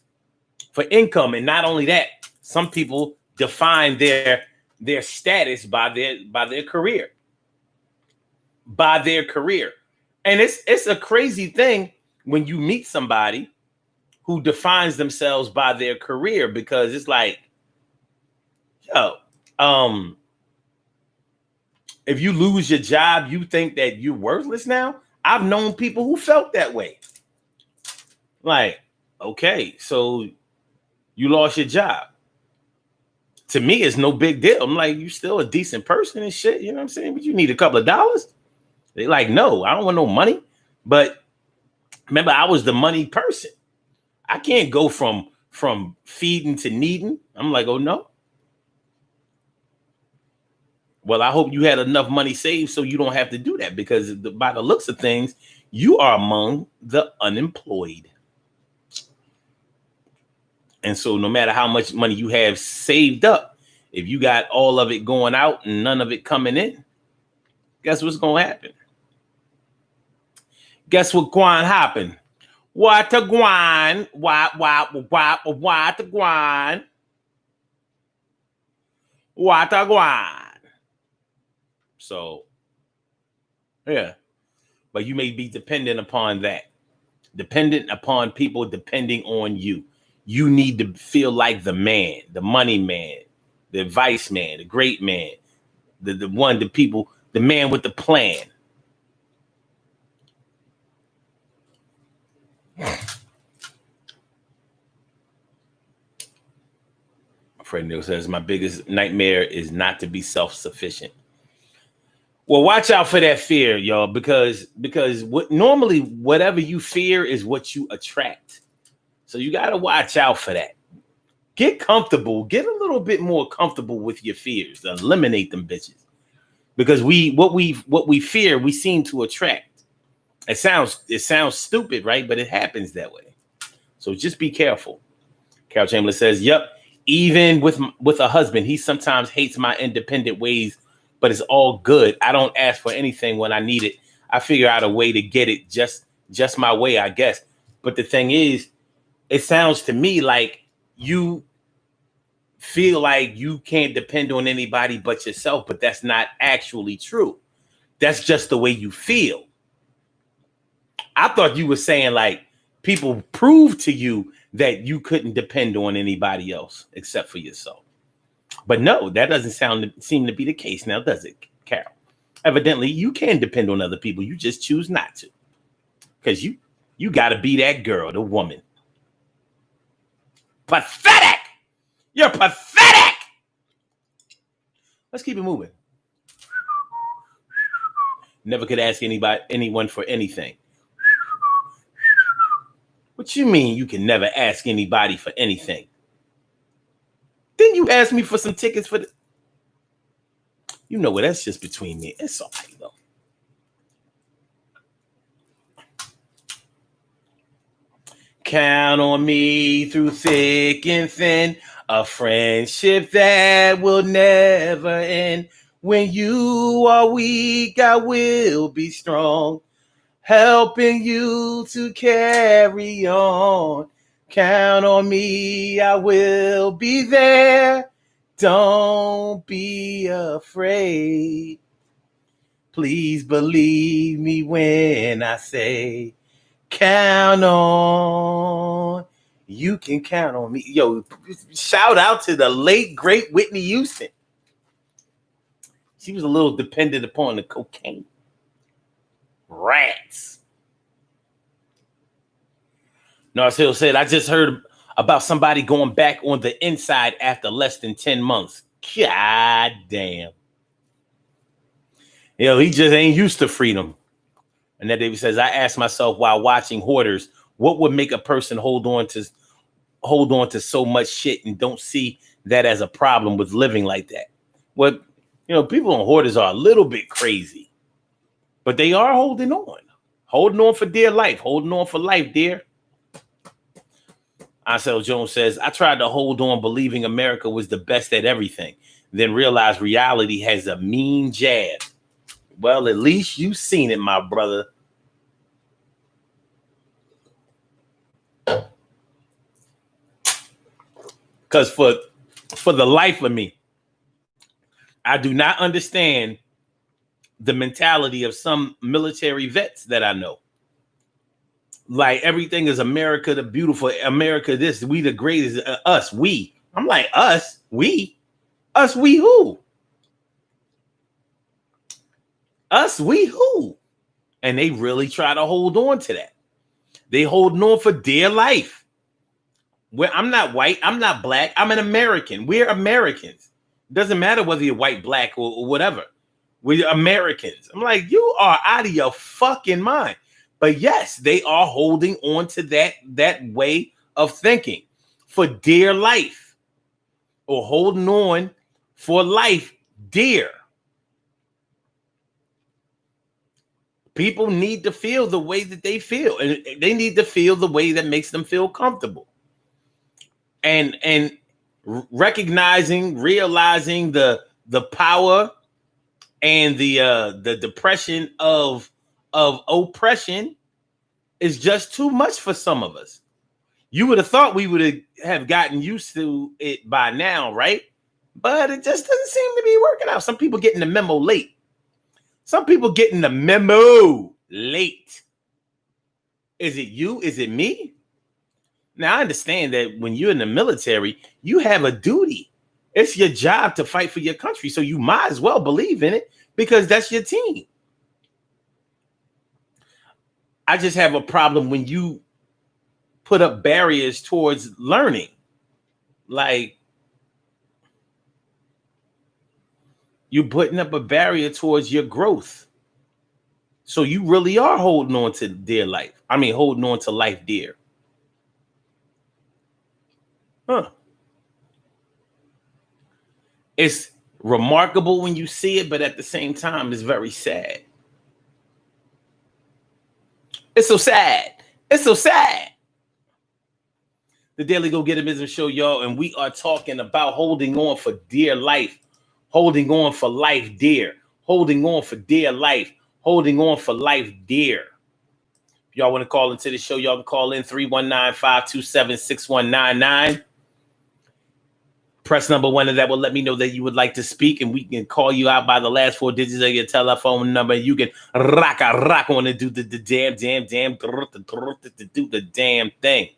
for income, and not only that, some people define their status by their career. And it's a crazy thing when you meet somebody who defines themselves by their career, because it's like, if you lose your job, you think that you're worthless now? I've known people who felt that way. Like, okay, so you lost your job. To me, it's no big deal. I'm like, you still a decent person and shit, you know what I'm saying? But you need a couple of dollars. They like, no, I don't want no money. But remember, I was the money person. I can't go from feeding to needing. I'm like, oh no. Well, I hope you had enough money saved so you don't have to do that, because by the looks of things, you are among the unemployed. And so no matter how much money you have saved up, if you got all of it going out and none of it coming in, guess what's going to happen? Guess what gwine happen? What a gwine? What a gwine? What a gwine? So, yeah. But you may be dependent upon that. Dependent upon people depending on you. You need to feel like the man, the money man, the advice man, the great man, the man with the plan. Fred Neal says, my biggest nightmare is not to be self-sufficient. Well, watch out for that fear, y'all, because normally whatever you fear is what you attract. So you got to watch out for that. Get comfortable. Get a little bit more comfortable with your fears. Eliminate them bitches. Because what we fear, we seem to attract. It sounds stupid, right? But it happens that way. So just be careful. Carol Chamberlain says, yep, even with a husband, he sometimes hates my independent ways, but it's all good. I don't ask for anything when I need it. I figure out a way to get it just my way, I guess. But the thing is, it sounds to me like you feel like you can't depend on anybody but yourself, but that's not actually true. That's just the way you feel. I thought you were saying like people prove to you that you couldn't depend on anybody else except for yourself. But no, that doesn't seem to be the case now, does it, Carol? Evidently, you can depend on other people. You just choose not to. Because You got to be that girl, the woman. Pathetic. You're pathetic. Let's keep it moving. Never could ask anyone for anything. What you mean you can never ask anybody for anything? Didn't you ask me for some tickets for the... You know what? That's just between me. It's all right, though. Count on me through thick and thin, a friendship that will never end. When you are weak, I will be strong, helping you to carry on. Count on me, I will be there. Don't be afraid. Please believe me when I say, count on. You can count on me. Yo, shout out to the late, great Whitney Houston. She was a little dependent upon the cocaine. Rats. Nars Hill said, I just heard about somebody going back on the inside after less than 10 months. God damn. Yo, he just ain't used to freedom. And that David says, I asked myself while watching Hoarders, what would make a person hold on to so much shit and don't see that as a problem with living like that? Well, people on Hoarders are a little bit crazy, but they are holding on for dear life, holding on for life, dear. Ansel Jones says, I tried to hold on believing America was the best at everything, then realized reality has a mean jab. Well, at least you've seen it, my brother. Because for the life of me, I do not understand the mentality of some military vets that I know. Like, everything is America the beautiful, America this, we the greatest, us, we. I'm like, us, we who? Us, we who? And they really try to hold on to that. They holding on for dear life. I'm not white, I'm not black, I'm an American. We're Americans. Doesn't matter whether you're white, black, or whatever. We're Americans. I'm like, you are out of your fucking mind. But yes, they are holding on to that way of thinking for dear life, or holding on for life dear. People need to feel the way that they feel, and they need to feel the way that makes them feel comfortable. And realizing the power and the depression of oppression is just too much for some of us. You would have thought we would have gotten used to it by now, right? But it just doesn't seem to be working out. Some people getting the memo late. Some people getting the memo late. Is it you? Is it me? Now, I understand that when you're in the military, you have a duty. It's your job to fight for your country. So you might as well believe in it because that's your team. I just have a problem when you put up barriers towards learning. Like, you're putting up a barrier towards your growth. So you really are holding on to dear life. I mean, holding on to life dear. Huh. It's remarkable when you see it, but at the same time, it's very sad. It's so sad. It's so sad. The Daily Go Get Business Show, y'all, and we are talking about holding on for dear life, holding on for life dear, holding on for dear life, holding on for life dear. If y'all want to call into the show, y'all can call in 319-527-6199. Press number 1, and that will let me know that you would like to speak, and we can call you out by the last 4 digits of your telephone number. You can rock on and do the damn do the damn thing.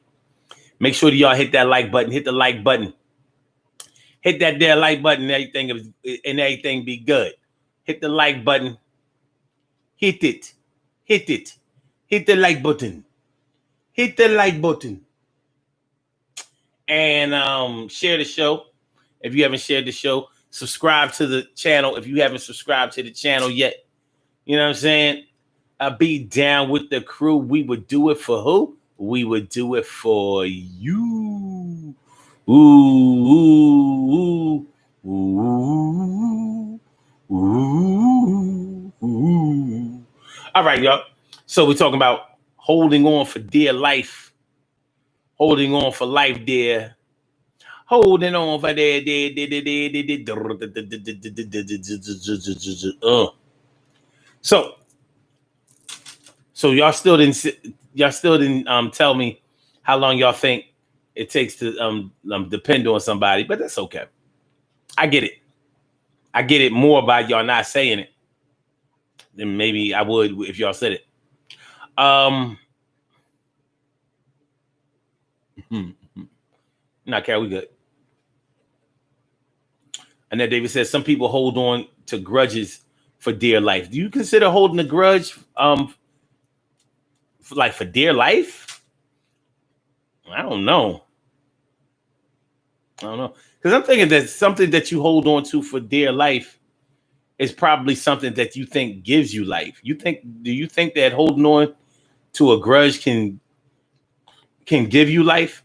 Make sure that y'all hit that like button. Hit the like button. Hit that there like button. Everything be good. Hit the like button. Hit it. Hit the like button. hit the like button and share the show. If you haven't shared the show, subscribe to the channel if you haven't subscribed to the channel yet. You know what I'm saying? I'll be down with the crew. We would do it for who? We would do it for you. Ooh, ooh, ooh, ooh, ooh. All right, y'all. So we're talking about holding on for dear life. Holding on for life, dear. Holding on for dear. So y'all still didn't tell me how long y'all think it takes to depend on somebody, but that's okay. I get it. I get it more by y'all not saying it than maybe I would if y'all said it. Not Carol, we good. And then David says some people hold on to grudges for dear life. Do you consider holding a grudge for dear life? I don't know. Because I'm thinking that something that you hold on to for dear life is probably something that you think gives you life. Do you think that holding on to a grudge can give you life?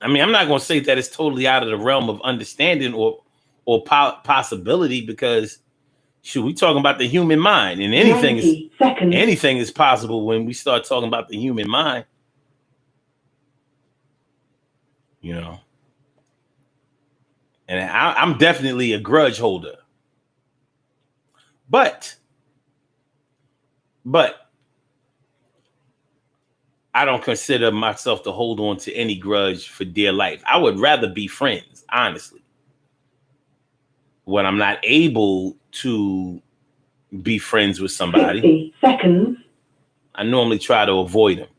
I mean, I'm not going to say that it's totally out of the realm of understanding or possibility, because shoot, we talking about the human mind, and anything is possible when we start talking about the human mind. You know, and I'm definitely a grudge holder, but I don't consider myself to hold on to any grudge for dear life. I would rather be friends, honestly. When I'm not able to be friends with somebody, 60 seconds. I normally try to avoid them.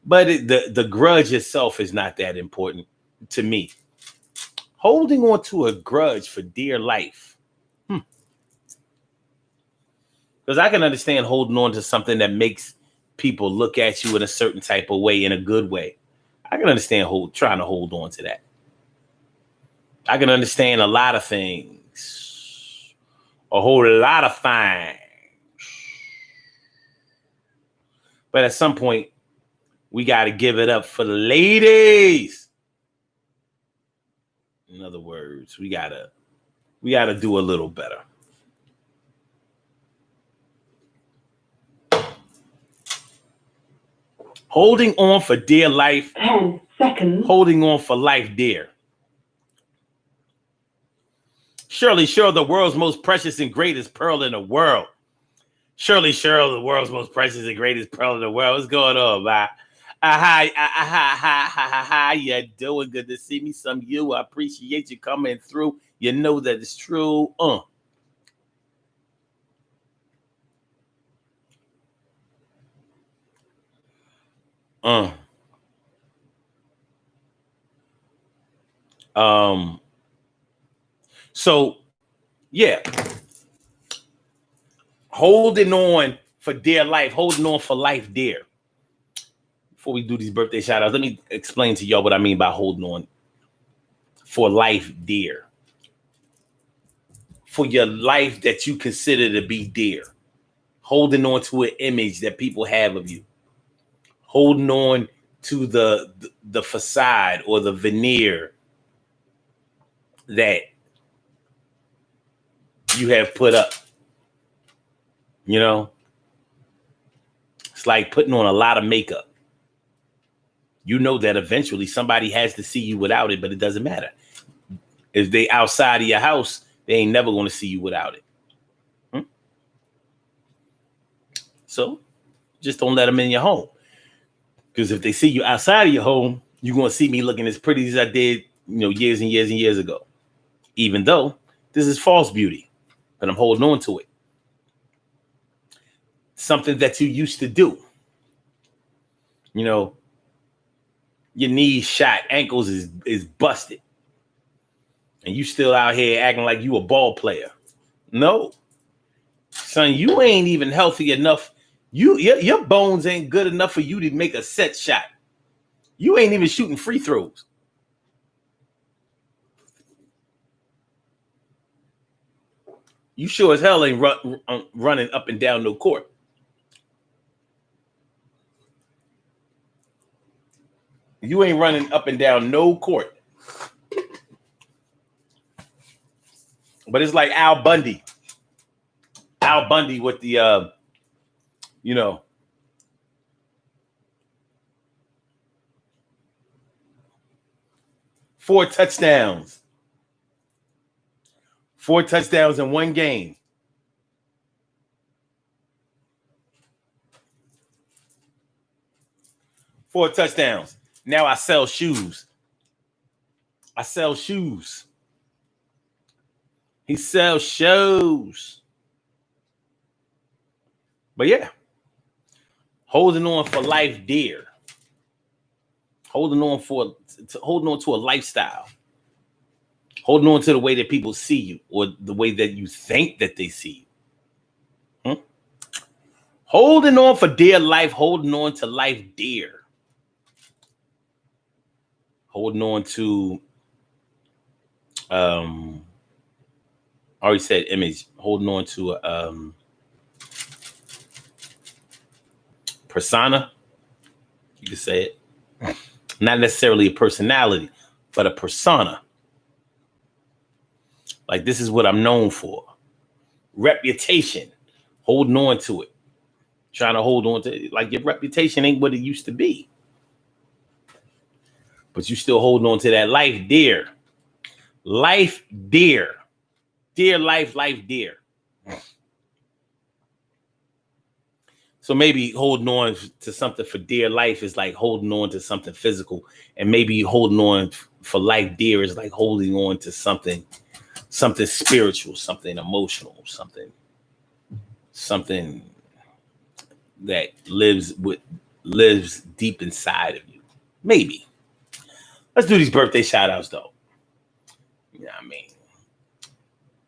But the grudge itself is not that important to me. Holding on to a grudge for dear life. Because I can understand holding on to something that makes people look at you in a certain type of way, in a good way. I can understand trying to hold on to that. I can understand a lot of things. A whole lot of things. But at some point, we got to give it up for the ladies. In other words, we gotta do a little better. Holding on for dear life. 10 seconds. Holding on for life dear. Surely, the world's most precious and greatest pearl in the world. Surely, the world's most precious and greatest pearl in the world. What's going on, man? How you doing? Good to see me. Some of you. I appreciate you coming through. You know that it's true. So yeah. Holding on for dear life, holding on for life dear. Before we do these birthday shout outs, let me explain to y'all what I mean by holding on for life dear. For your life that you consider to be dear. Holding on to an image that people have of you. Holding on to the facade or the veneer that you have put up. You know? It's like putting on a lot of makeup. You know that eventually somebody has to see you without it, but it doesn't matter. If they outside of your house, they ain't never going to see you without it. So just don't let them in your home. Because if they see you outside of your home, you're going to see me looking as pretty as I did, years and years and years ago. Even though this is false beauty, but I'm holding on to it. Something that you used to do. Your knees shot, ankles is busted. And you still out here acting like you a ball player. No. Son, you ain't even healthy enough. Your bones ain't good enough for you to make a set shot. You ain't even shooting free throws. You sure as hell ain't running up and down no court. You ain't running up and down no court. But it's like Al Bundy. Al Bundy with the, 4 touchdowns. 4 touchdowns in one game. Four touchdowns. Now I sell shoes. I sell shoes. He sells shoes. But yeah, holding on for life dear. Holding on to a lifestyle. Holding on to the way that people see you or the way that you think that they see you. Holding on for dear life, holding on to life dear. Holding on to, I already said image, holding on to persona. You can say it. Not necessarily a personality, but a persona. Like, this is what I'm known for. Reputation. Holding on to it. Trying to hold on to it. Like, your reputation ain't what it used to be. But you still holding on to that life dear. Life dear. Dear life, life dear. So maybe holding on to something for dear life is like holding on to something physical. And maybe holding on for life dear is like holding on to something spiritual, something emotional, something that lives deep inside of you. Maybe. Let's do these birthday shout outs though. You know what I mean?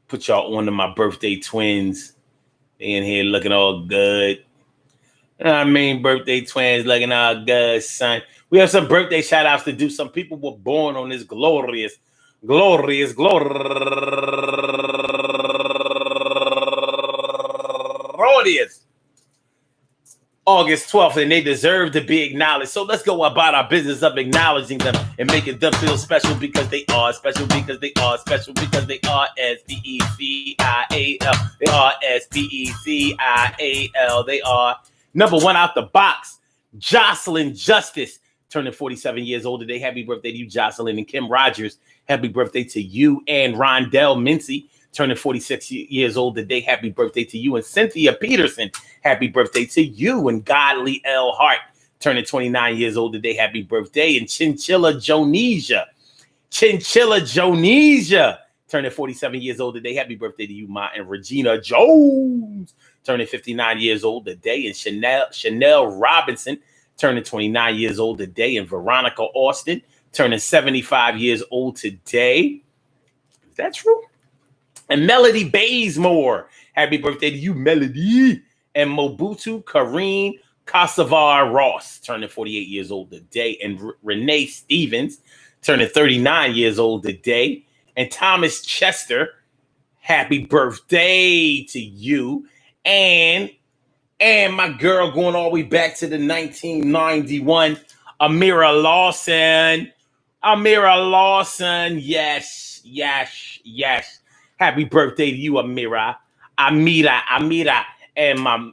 Put y'all on to my birthday twins. They in here looking all good. You know what I mean? Birthday twins looking all good, son. We have some birthday shout outs to do. Some people were born on this glorious August 12th, and they deserve to be acknowledged. So let's go about our business of acknowledging them and making them feel special because they are special, because they are special, because they are SPECIAL. They are SPECIAL. They are number one out the box. Jocelyn Justice, turning 47 years old today. Happy birthday to you, Jocelyn. And Kim Rogers, happy birthday to you. And Rondell Mincy, turning 46 years old today. Happy birthday to you. And Cynthia Peterson, happy birthday to you. And Godly L. Hart, turning 29 years old today. Happy birthday. And Chinchilla Jonesia, turning 47 years old today. Happy birthday to you, Ma. And Regina Jones, turning 59 years old today. And Chanel Robinson, turning 29 years old today. And Veronica Austin, turning 75 years old today. Is that true? And Melody Bazemore, happy birthday to you, Melody. And Mobutu Kareem Kasavar Ross, turning 48 years old today. And Renee Stevens, turning 39 years old today. And Thomas Chester, happy birthday to you. And my girl going all the way back to the 1991, Amira Lawson, yes. Happy birthday to you, Amira. And my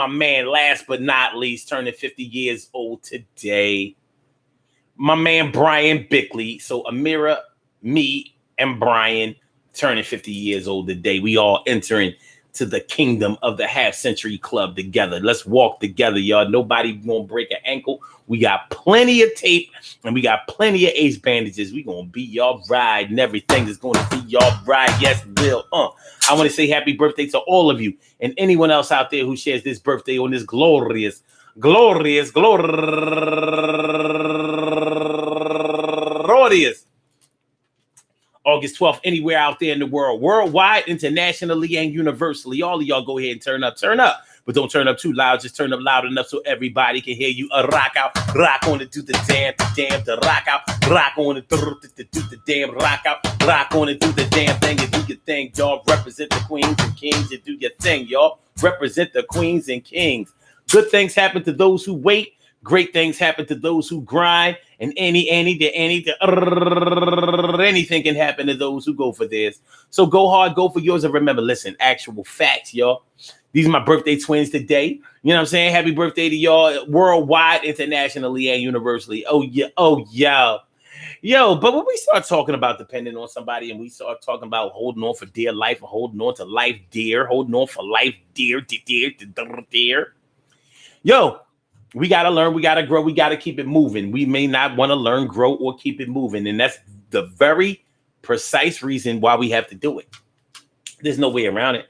man, last but not least, turning 50 years old today, my man Brian Bickley. So Amira, me, and Brian turning 50 years old today. We all entering to the kingdom of the Half Century Club together. Let's walk together, y'all. Nobody gonna break an ankle. We got plenty of tape and we got plenty of ace bandages. We gonna be y'all ride and everything is gonna be y'all ride. Yes, Will. I want to say happy birthday to all of you and anyone else out there who shares this birthday on this glorious August 12th, anywhere out there in the world, worldwide, internationally, and universally. All of y'all go ahead and turn up but don't turn up too loud. Just turn up loud enough so everybody can hear you. Rock out, rock on it, do the damn, the rock out, rock on it, do the damn, rock out, rock on it, do the damn thing, and do your thing, y'all. Represent the queens and kings and do your thing, y'all. Represent the queens and kings. Good things happen to those who wait. Great things happen to those who grind, and anything can happen to those who go for theirs. So go hard, go for yours, and remember, listen, actual facts, y'all. These are my birthday twins today. You know what I'm saying? Happy birthday to y'all, worldwide, internationally, and universally. Oh yeah, yo. But when we start talking about depending on somebody, and we start talking about holding on for dear life, or holding on to life dear, holding on for life dear. Yo, we got to learn, we got to grow, we got to keep it moving. We may not want to learn, grow, or keep it moving. And that's the very precise reason why we have to do it. There's no way around it.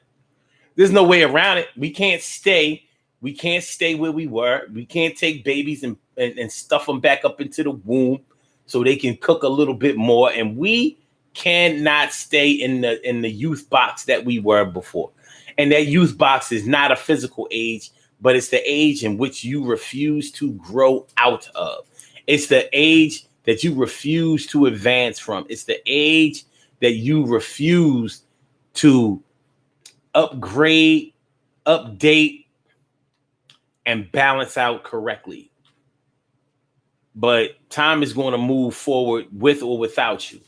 There's no way around it. We can't stay where we were. We can't take babies and stuff them back up into the womb so they can cook a little bit more. And we cannot stay in the youth box that we were before. And that youth box is not a physical age, but it's the age in which you refuse to grow out of. It's the age that you refuse to advance from. It's the age that you refuse to upgrade, update, and balance out correctly. But time is going to move forward with or without you.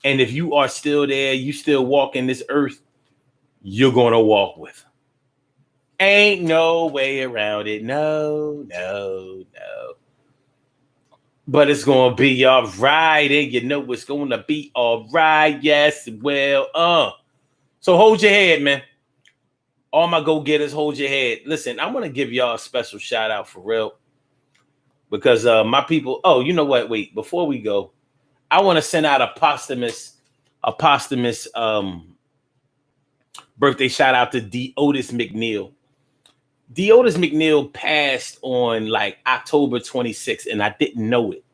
And if you are still there, you still walking this earth, you're going to walk with. Ain't no way around it. No. But it's going to be all right. And you know it's going to be all right. Yes, well, So hold your head, man. All my go-getters, hold your head. Listen, I want to give y'all a special shout out for real. Because my people, you know what? Wait, before we go, I want to send out a posthumous birthday shout out to D. Otis McNeil. D. Otis McNeil passed on like October 26th, and I didn't know it.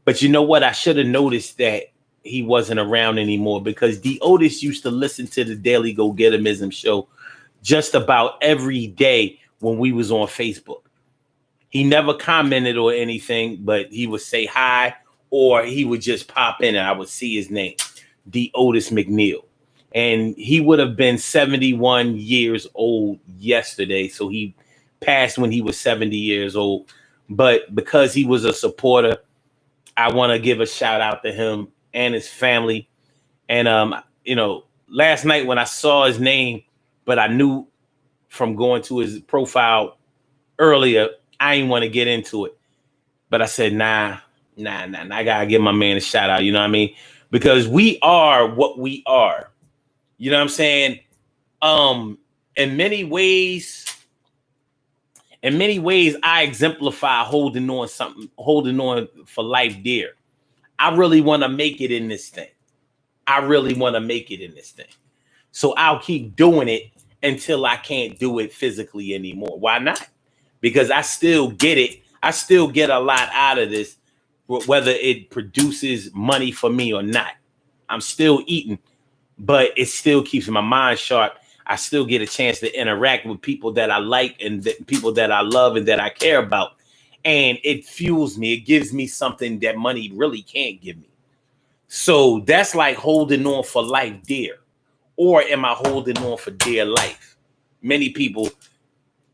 But you know what? I should have noticed that he wasn't around anymore, because D. Otis used to listen to the Daily Go-Getterism show just about every day when we was on Facebook. He never commented or anything, but he would say hi, or he would just pop in and I would see his name, D. Otis McNeil. And he would have been 71 years old yesterday. So he passed when he was 70 years old. But because he was a supporter, I want to give a shout out to him and his family. And, last night when I saw his name, but I knew from going to his profile earlier, I didn't want to get into it. But I said, nah. I got to give my man a shout out. You know what I mean? Because we are what we are. You know what I'm saying? In many ways, I exemplify holding on for life dear. I really want to make it in this thing. So I'll keep doing it until I can't do it physically anymore. Why not? Because I still get it. I still get a lot out of this, whether it produces money for me or not. I'm still eating, but it still keeps my mind sharp. I still get a chance to interact with people that I like and people that I love and that I care about. And it fuels me. It gives me something that money really can't give me. So that's like holding on for life dear. Or am I holding on for dear life? Many people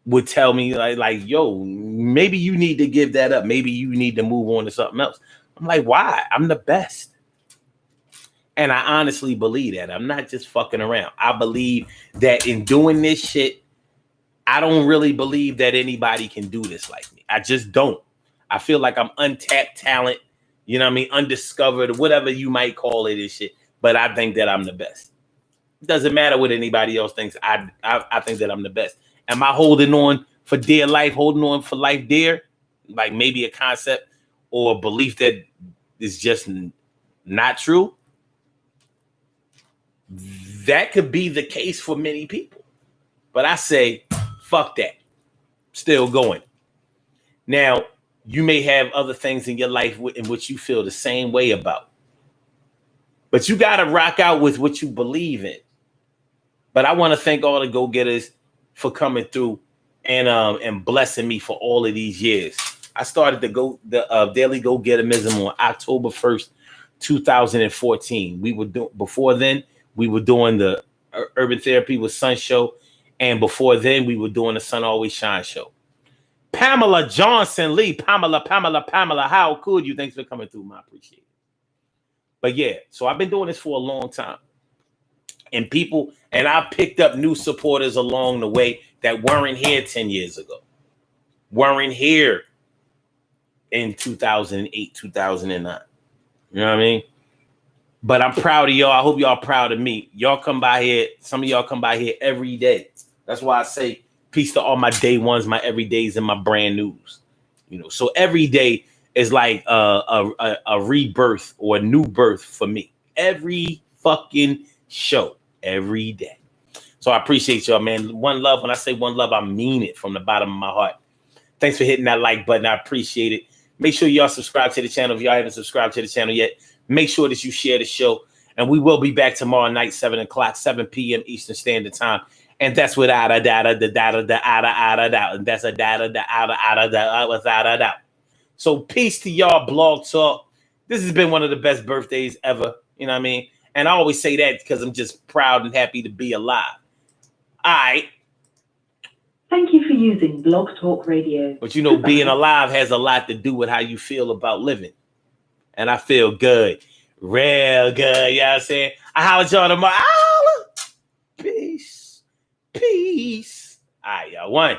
would tell me like, yo, maybe you need to give that up. Maybe you need to move on to something else. I'm like, why? I'm the best. And I honestly believe that. I'm not just fucking around. I believe that in doing this shit, I don't really believe that anybody can do this like me. I just don't. I feel like I'm untapped talent, you know what I mean? Undiscovered, whatever you might call it and shit. But I think that I'm the best. It doesn't matter what anybody else thinks. I think that I'm the best. Am I holding on for dear life, holding on for life dear? Like maybe a concept or a belief that is just not true? That could be the case for many people. But I say, fuck that. Still going. Now, you may have other things in your life in which you feel the same way about. But you got to rock out with what you believe in. But I want to thank all the go-getters for coming through and blessing me for all of these years. I started the Daily Go Getterism on October 1st, 2014. We were doing before then. We were doing the Urban Therapy with Sun show, and before then we were doing the Sun Always Shine show. Pamela Johnson Lee, Pamela. How could you? Thanks for coming through. I appreciate it. But yeah, so I've been doing this for a long time, and I picked up new supporters along the way that weren't here 10 years ago, weren't here in 2008, 2009. You know what I mean? But I'm proud of y'all. I hope y'all proud of me. Y'all come by here. Some of y'all come by here every day. That's why I say peace to all my day ones, my everydays, and my brand news. You know, so every day is like a rebirth or a new birth for me. Every fucking show, every day. So I appreciate y'all, man. One love. When I say one love, I mean it from the bottom of my heart. Thanks for hitting that like button. I appreciate it. Make sure y'all subscribe to the channel. If y'all haven't subscribed to the channel yet, make sure that you share the show. And we will be back tomorrow night, 7 p.m. Eastern Standard Time. And that's without a doubt. And that's a without a doubt. So peace to y'all, Blog Talk. This has been one of the best birthdays ever. You know what I mean? And I always say that because I'm just proud and happy to be alive. All right. Thank you for using Blog Talk Radio. But you know, being alive has a lot to do with how you feel about living. And I feel good. Real good. You know what I'm saying? I holler at y'all tomorrow. Peace. Peace. All right, y'all. One.